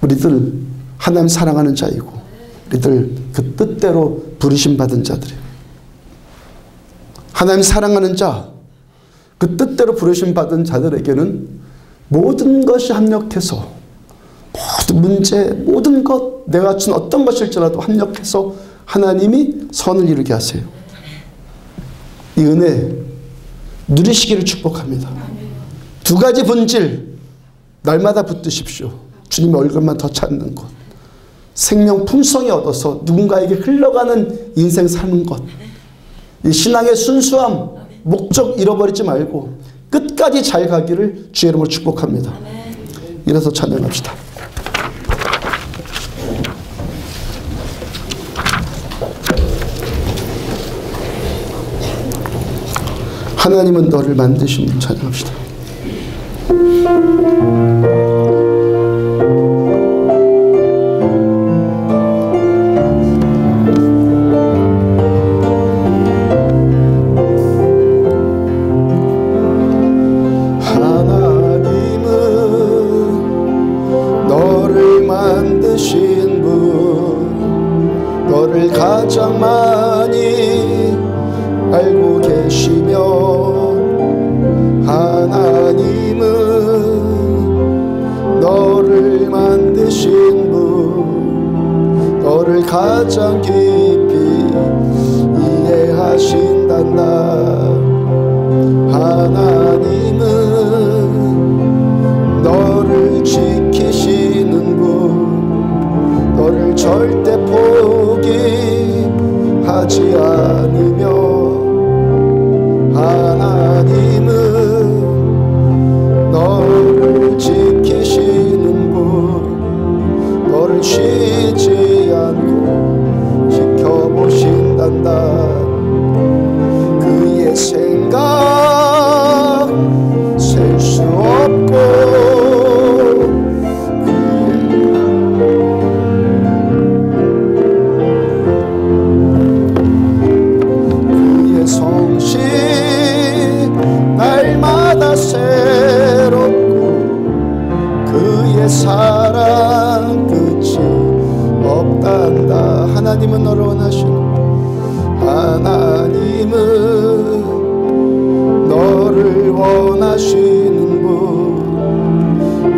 우리들 하나님 사랑하는 자이고 우리들 그 뜻대로 부르심받은 자들이에요. 하나님 사랑하는 자, 그 뜻대로 부르심받은 자들에게는 모든 것이 합력해서, 모든 문제, 모든 것, 내가 준 어떤 것일지라도 합력해서 하나님이 선을 이루게 하세요. 이 은혜 누리시기를 축복합니다. 두 가지 본질 날마다 붙드십시오. 주님의 얼굴만 더 찾는 것, 생명 풍성히 얻어서 누군가에게 흘러가는 인생 사는 것, 이 신앙의 순수함, 목적 잃어버리지 말고 끝까지 잘 가기를 주의 이름으로 축복합니다. 이래서 찬양합시다. 하나님은 너를 만드신 분 찬양합시다. 가장 많이 알고 계시며 하나님은 너를 만드신 분, 너를 가장 깊이 이해하신단다. 하나님은 너를 지키시는 분, 너를 절대 원하신다. 하나님은 너를 원하시는, 하나님은 너를 원하시는 분.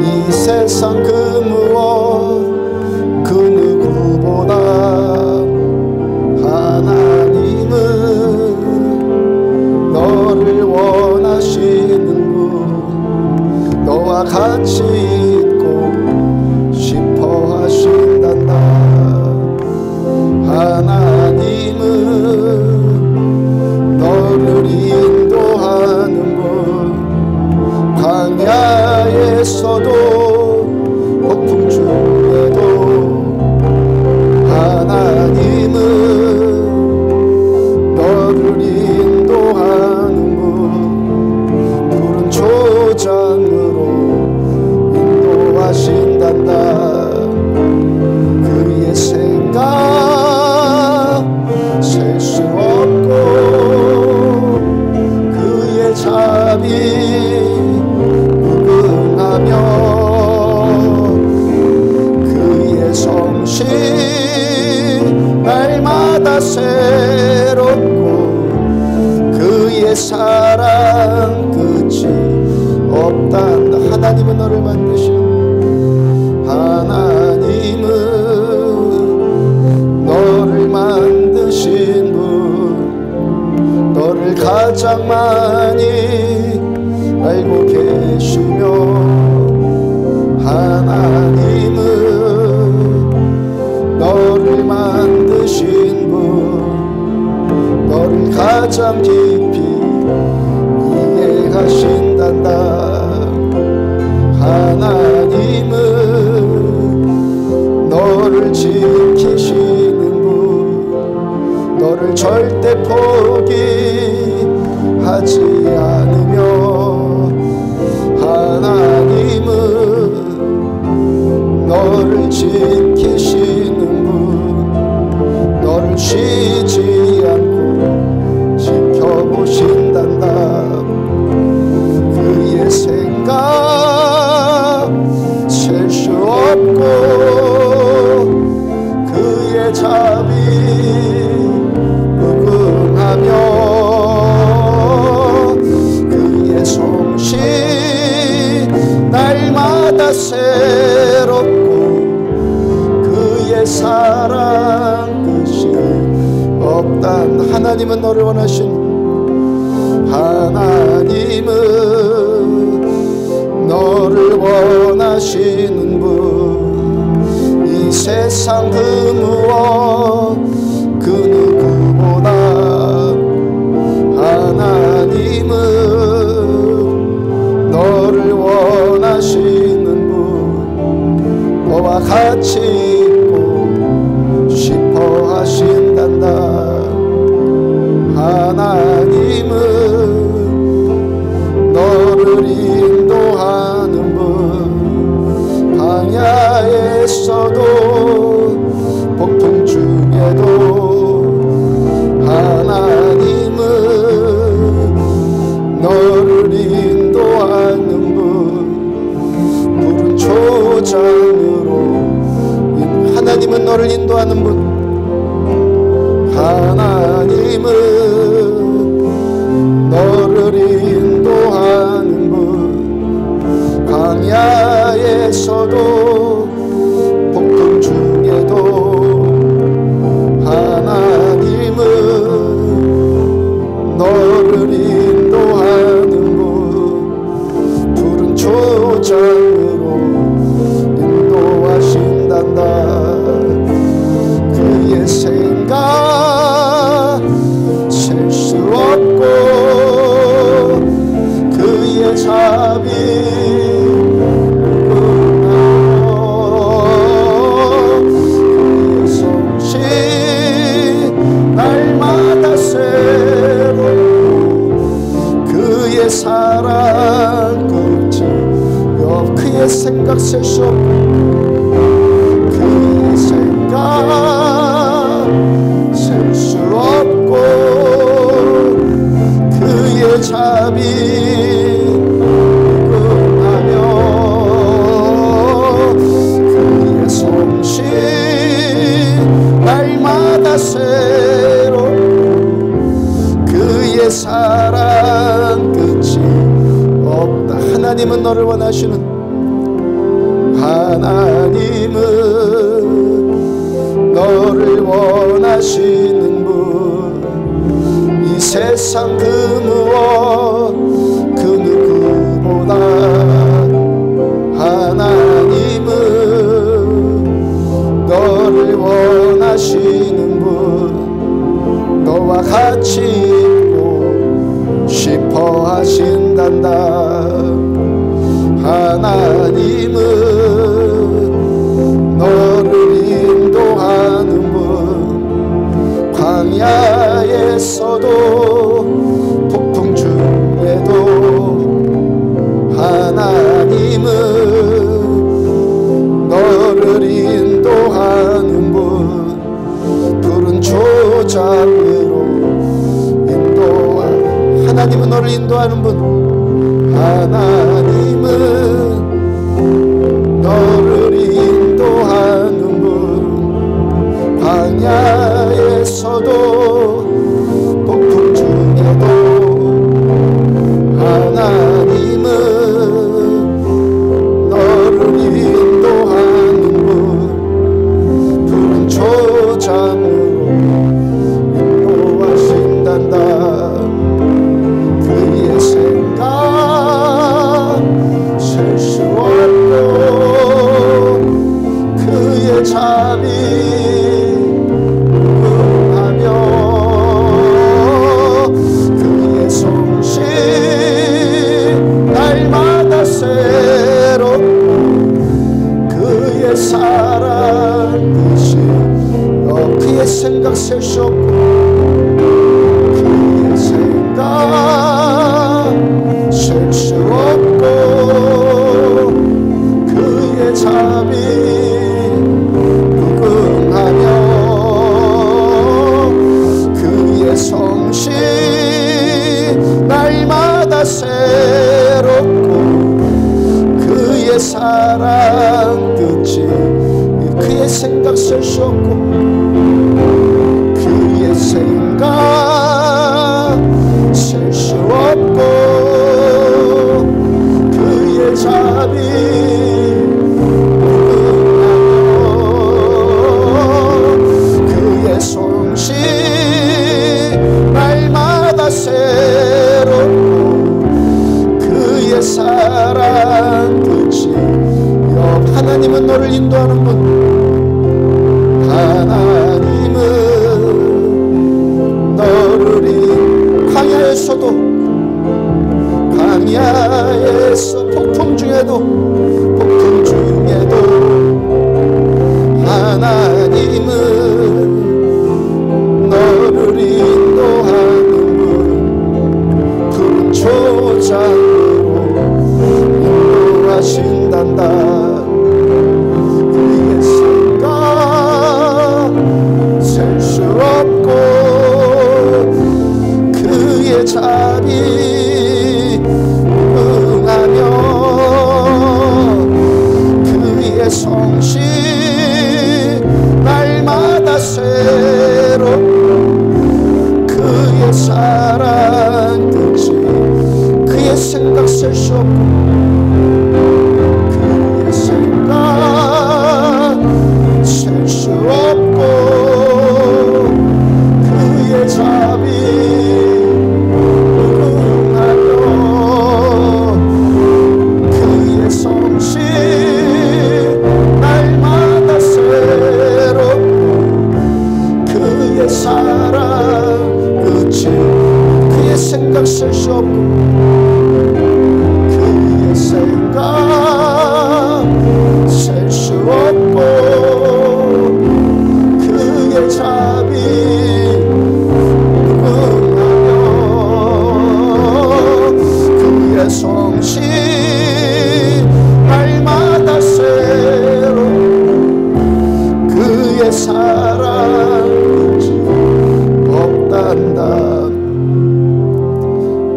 이 세상 그 무엇 그 누구보다 하나님은 너를 원하시는 분. 너와 같이 있고 싶어 하신단다. 하나님은 너를 인도하는 분. 광야에서도 폭풍 중에도 하나님은 너를 인도하는 분. 푸른 초장으로 인도하신단다. 그의 생각 셀 수 없고 그의 자비 무궁하며 그의 성실 날마다 새롭고 그의 사랑 끝이 없단다. 하나님은 너를 만드신, 하나님은 너를 만드신 분. 너를 가장 많이 알고 계시며 하나님은 너를 만드신 분. 너를 가장 깊이 이해하신단다. 하나님은 너를 지키시는 분. 너를 절대 포기하지 않으며 하나님은 너를 지키시는 분. 너를 쉬지 않고 지켜보신단다. 그의 생각 셀 수 없고 그의 자비 무궁하며 그의 성실 날마다 새롭고 그의 사랑 끝이 없단. 하나님은 너를 원하신, 하나님은 너를 원하시는 분. 이 세상 그 무엇 그 누구보다 하나님은 너를 원하시는 분. 너와 같이 있고 싶어 하신단다. 하나님은 너를 인도하는 분. 광야에서도 폭풍 중에도 하나님은 너를 인도하는 분. 푸른 초장으로 하나님은 너를 인도하는 분. 하나님은 너를 인도하는 분. 광야에서도 폭풍 중에도 하나님은 너를 인도하는 분. 푸른 초장으로 인도하신단다. 그의 생각 셀 수 없고 그의 자비 무궁하며 그의 성실 날마다 새롭고 그의 사랑 끝이 없. 그의 생각 셀 수 없고 그의 생각 셀 수 없고 그의 자비 무궁하며 그의 성실 원하시는 하나님은 너를 원하시는 분, 이 세상 그 무엇 그 누구보다 하나님은 너를 원하시는 분, 너와 같이 있고 싶어 하신단다. 하나님은 너를 인도하는 분, 광야에서도 폭풍 중에도 하나님은 너를 인도하는 분, 푸른 초장으로 하나님은 너를 인도하는 분, 하나님은 너를 인도하는 분, 광야에서도 폭풍 중에도 하나님은 너를 인도하는 분, 푸른 초장으로 인도하신단다. 그의 생각 셀 수 없고 그의 자비 무궁하며 그의 성실 날마다 새롭고 그의 사랑 뜻이 그의 생각 셀 수 없고 그의 생각 셀 수 없고 그의 자비 무궁하며 그의 성실 날마다 새롭고 그의 사랑 끝이 그의 생각 셀 수 없고 그의 생각 셀 수 없고 그의 자비 무궁하며 그의 성실 날마다 새롭고 그의 사랑 끝이 없. 하나님은 너를 인도하는 분, 하나님은 너를 광야에서도 광야에서 폭풍 중에도 하나님은 너를 인도하는 분, 푸른 초장으로 인도하신단다. 그의 생각 셀 수 없고 그의 자비 무궁하며 그의 성실 날마다 새롭고 그의 사랑 끝이 그의 생각 셀 수 없고 그의 생각 셀 수 없고 그의 자비 무궁하며 그의 성실 날마다 새롭고 그의 사랑 끝이 그의 생각 셀 수 없고 그의 생각 셀 수 없고 그의 자비 무궁하며 그의 성실 날마다 새롭고 그의 사랑 끝이 없단다.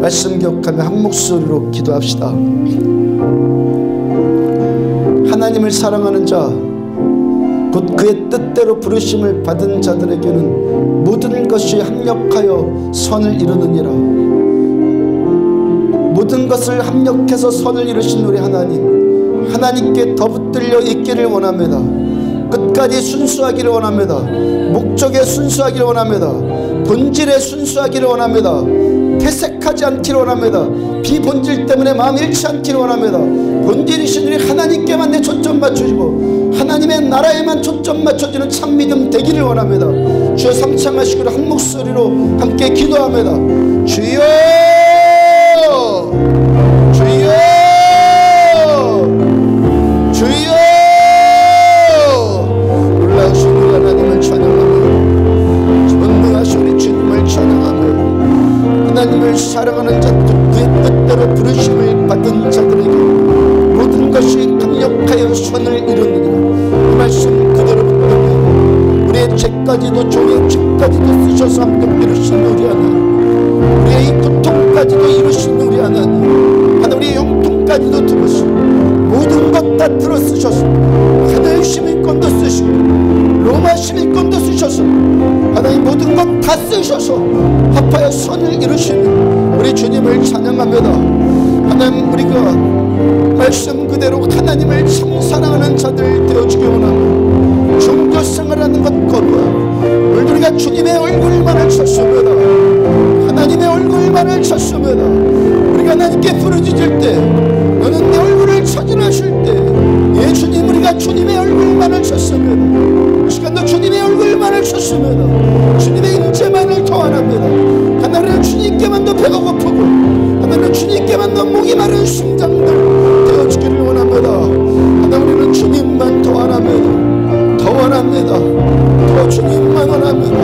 말씀 기억하며 한 목소리로 기도합시다. 하나님을 사랑하는 자, 곧 그의 뜻대로 부르심을 받은 자들에게는 모든 것이 합력하여 선을 이루느니라. 모든 것을 합력해서 선을 이루신 우리 하나님, 하나님께 더 붙들려 있기를 원합니다. 끝까지 순수하기를 원합니다. 목적에 순수하기를 원합니다. 본질에 순수하기를 원합니다. 퇴색하지 않기를 원합니다. 비본질 때문에 마음 잃지 않기를 원합니다. 본질이신 우리 하나님께만 내 초점 맞추시고 하나님의 나라에만 초점 맞춰지는 참 믿음 되기를 원합니다. 주여 삼창하시기로 한 목소리로 함께 기도합니다. 주여, 주여, 주여. 놀라우신 우리 하나님을 찬양하며 전능하신 우리 주님을 찬양하며 하나님을 사랑하는 자, 그의 뜻대로 부르심을 받은 자들에게 모든 것이 강력하여 선을 이루느니라. 이 말씀 그대로 붙들며 우리의 죄까지도 종의 죄까지도 쓰셔서 함께 이루신 우리 하나님, 우리의 이 고통까지도 이루신 우리 하나님, 하나님 우리의 형통까지도 들으시고 모든 것 다 들어 쓰셔서 하늘 시민권도 쓰시고 로마 시민권도 쓰셔서 하나님 모든 것 다 쓰셔서 합하여 선을 이루시는 우리 주님을 찬양합니다. 하나님 우리가 말씀 그대로 하나님을 참 사랑하는 자들 되어주기 원하며 종교생활하는 것 거부하고 오늘 우리가 주님의 얼굴만을 찾습니다. 하나님의 얼굴만을 찾습니다. 우리가 하나님께 부르짖을 때 너는 내 얼굴을 찾으라실 때 예 주님, 우리가 주님의 얼굴만을 찾습니다. 이 시간도 주님의 얼굴만을 찾습니다. 주님의 임재만을 더 원합니다. 하나님은 주님께만 더 배가 고프고 하나님은 주님께만 더 목이 마른 심장들 되어주기를 원합니다. 하나님 우리는 주님만 더 원합니다. 더 원합니다. 더 주님만 원합니다.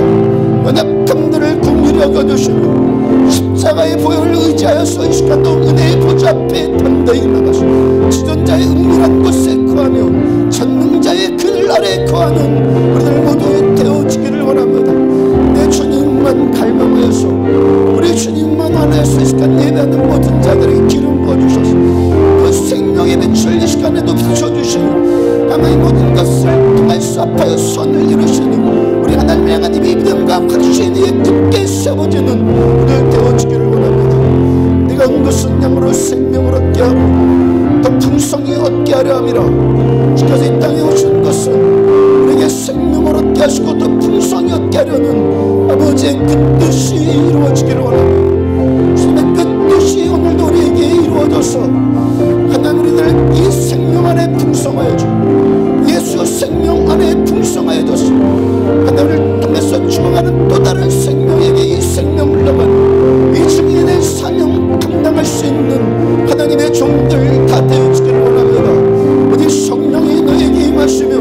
연약함들을 긍휼히 여겨주시고 십자가의 보혈을 의지하여서 이 시간도 은혜의 보좌 앞에 담대히 나가시고 지존자의 은밀한 곳에 거하며 전능자의 그늘 아래 거하는 우리들 모두 되어지기를 원합니다. 내 주님만 갈망하여서 우리 주님만 원하여서 이 시간 예배하는 모든 자들에게 기름 부어주셔서 그 생명의 빛을 이 시간에도 비춰주시고 하나님 모든 것을 통해서 합하여 선을 이루시는 우리 하나님의 향한 믿음과 확신 위에 굳게 세워지는 우리를 되어지기를 원합니다. 네가 온 것은 양으로 생명을 얻게 하고 더 풍성히 얻게 하려 함이라. 주께서 이 땅에 오신 것은 우리에게 생명을 얻게 하시고 더 풍성히 얻게 하려는 아버지의 그 뜻이 이루어지기를 원합니다. 주님의 그 뜻이 오늘도 우리에게 이루어져서 하나님 우리들 이 생명 안에 풍성하여 주고 예수 생명 안에 풍성하여 줬소. 하나님을 통해서 죽어가는 또 다른 생명에게 이 생명을 나가는 이 증인의 사명 감당할 수 있는 하나님의 종들 다 되어지기를 원합니다. 어디 성령이 너에게 임하시며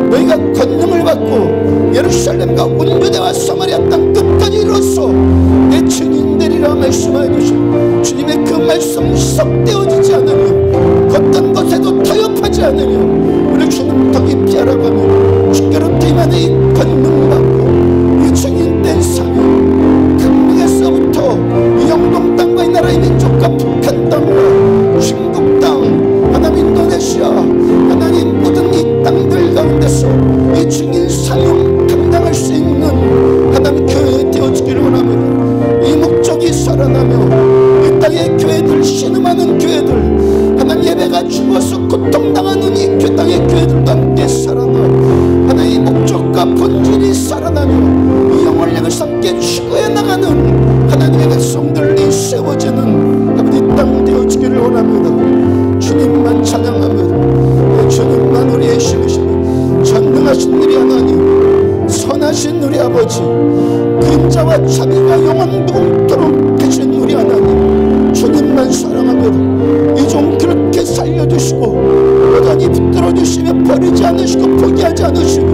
너희가 권능을 받고 예루살렘과 온 유대와 사마리아 땅 끝까지 이뤄서 내 증인들이라 말씀하여 주시고 주님의 그 말씀 희석되어지지 않으며 어떤 것에도 타협하지 않으며 우리 주님 더 깊이 알아가며 주께로부터 임하는 이 권능 받고 이 증인된 사명 강릉에서부터 이 영동 땅과 이 나라의 민족과 북한 땅과 중국 땅 하나님 인도네시아 하나님 모든 이 땅들 가운데서 이 증인 사명 감당할 수 있는 하나님 교회 되어지기를 원합니다. 이 목적이 살아나며 이 땅의 교회들 신음하는 교회들 하나님 예배가 죽어서 고통당하는 이 땅의 교회들과 함께 살아나 하나님 목적과 본질이 살아나며 이 영혼을 향해 함께 추구해 나가는 하나님의 백성들이 세워지는 아버지 땅 되어지기를 원합니다. 주님만 찬양합니다. 주님만 우리의 신이시며 전능하신 우리 하나님 선하신 우리 아버지 그림자와 자비가 영원토록 계신 우리 하나님 주님만 사랑합니다. 이 종 그렇게 살려주시고 여전히 붙들어주시며 버리지 않으시고 포기하지 않으시고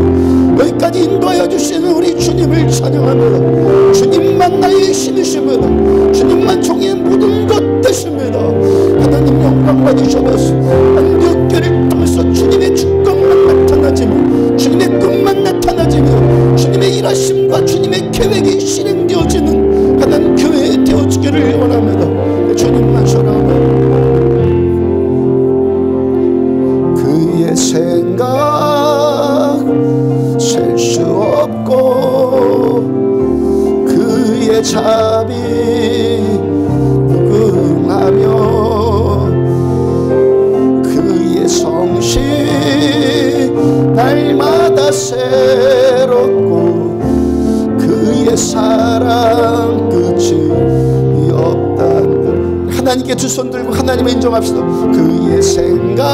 여기까지 인도하여 주시는 우리 주님을 찬양합니다. 주님만 나의 신이십니다. 주님만 종의 모든 것 되십니다. 하나님 영광 받으셔서 안디옥교를 통해서 주님의 주권만 나타나지며 주님의 꿈만 나타나지며 주님의 일하심과 주님의 계획이 실행되어지는 하나님 교회 되어지기를 원합니다. 주님만 사랑합니다. 그의 생각 셀 수 없고 그의 자비 무궁하며 날마다 새롭고 그의 사랑 끝이 없다. 하나님께 두 손 들고 하나님을 인정합시다. 그의 생각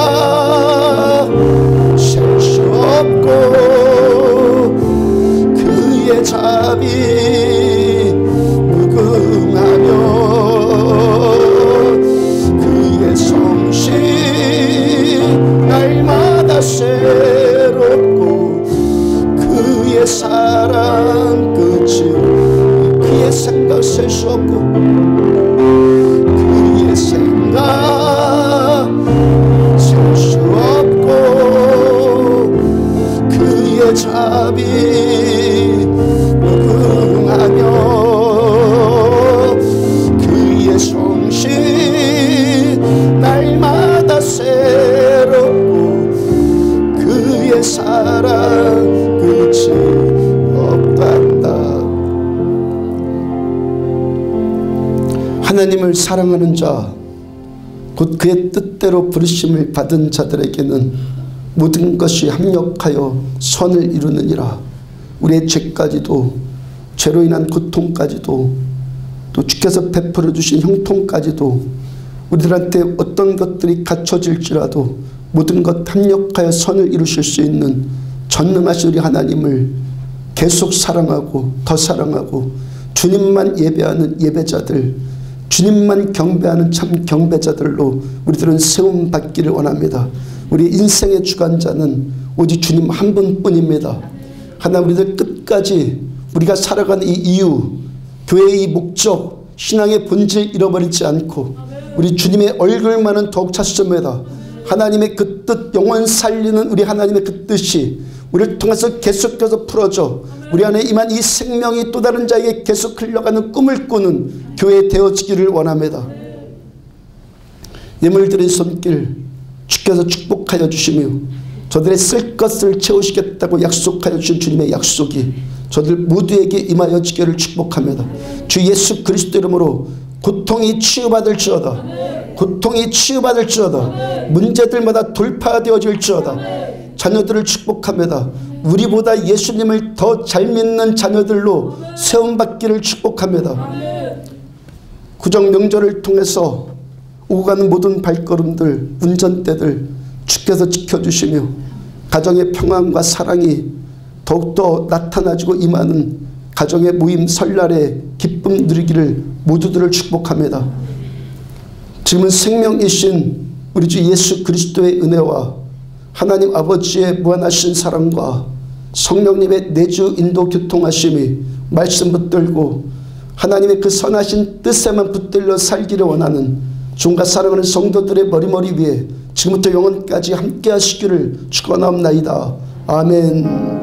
셀 수 없고 그의 자비 무궁하며 그의 솜씨 날마다 새롭고 그의 사랑 끝이 그의 생각 셀 수 없고 그의 생각 셀 수 없고 그의 자비 무궁하며 그의 솜씨 날마다 새롭고 그의 사랑 끝이 없단다. 하나님을 사랑하는 자, 곧 그의 뜻대로 부르심을 받은 자들에게는 모든 것이 합력하여 선을 이루느니라. 우리의 죄까지도, 죄로 인한 고통까지도, 또 주께서 베풀어 주신 형통까지도, 우리들한테 어떤 것들이 갖춰질지라도 모든 것 합력하여 선을 이루실 수 있는 전능하신 우리 하나님을 계속 사랑하고 더 사랑하고 주님만 예배하는 예배자들, 주님만 경배하는 참 경배자들로 우리들은 세움받기를 원합니다. 우리 인생의 주관자는 오직 주님 한 분뿐입니다. 하나님, 우리들 끝까지 우리가 살아가는 이 이유, 교회의 이 목적, 신앙의 본질 잃어버리지 않고 우리 주님의 얼굴만은 더욱 찾습니다. 하나님의 그 뜻, 영원 살리는 우리 하나님의 그 뜻이 우리를 통해서 계속해서 풀어져 우리 안에 임한 이 생명이 또 다른 자에게 계속 흘러가는 꿈을 꾸는 교회 되어지기를 원합니다. 예물 드린 손길 주께서 축복하여 주시며 저들의 쓸 것을 채우시겠다고 약속하여 주신 주님의 약속이 저들 모두에게 임하여지기를 축복합니다. 주 예수 그리스도 이름으로 고통이 치유받을지어다. 고통이 치유받을지어다. 문제들마다 돌파되어질지어다. 자녀들을 축복합니다. 우리보다 예수님을 더 잘 믿는 자녀들로 세움받기를 축복합니다. 구정 명절을 통해서 오고 가는 모든 발걸음들, 운전대들 주께서 지켜주시며 가정의 평안과 사랑이 더욱더 나타나지고 임하는 가정의 모임 설날에 기쁨 누리기를 모두들을 축복합니다. 지금은 생명이신 우리 주 예수 그리스도의 은혜와 하나님 아버지의 무한하신 사랑과 성령님의 내주 인도 교통하심이 말씀 붙들고 하나님의 그 선하신 뜻에만 붙들려 살기를 원하는 주님과 사랑하는 성도들의 머리머리 위에 지금부터 영원까지 함께 하시기를 축원하옵나이다. 아멘.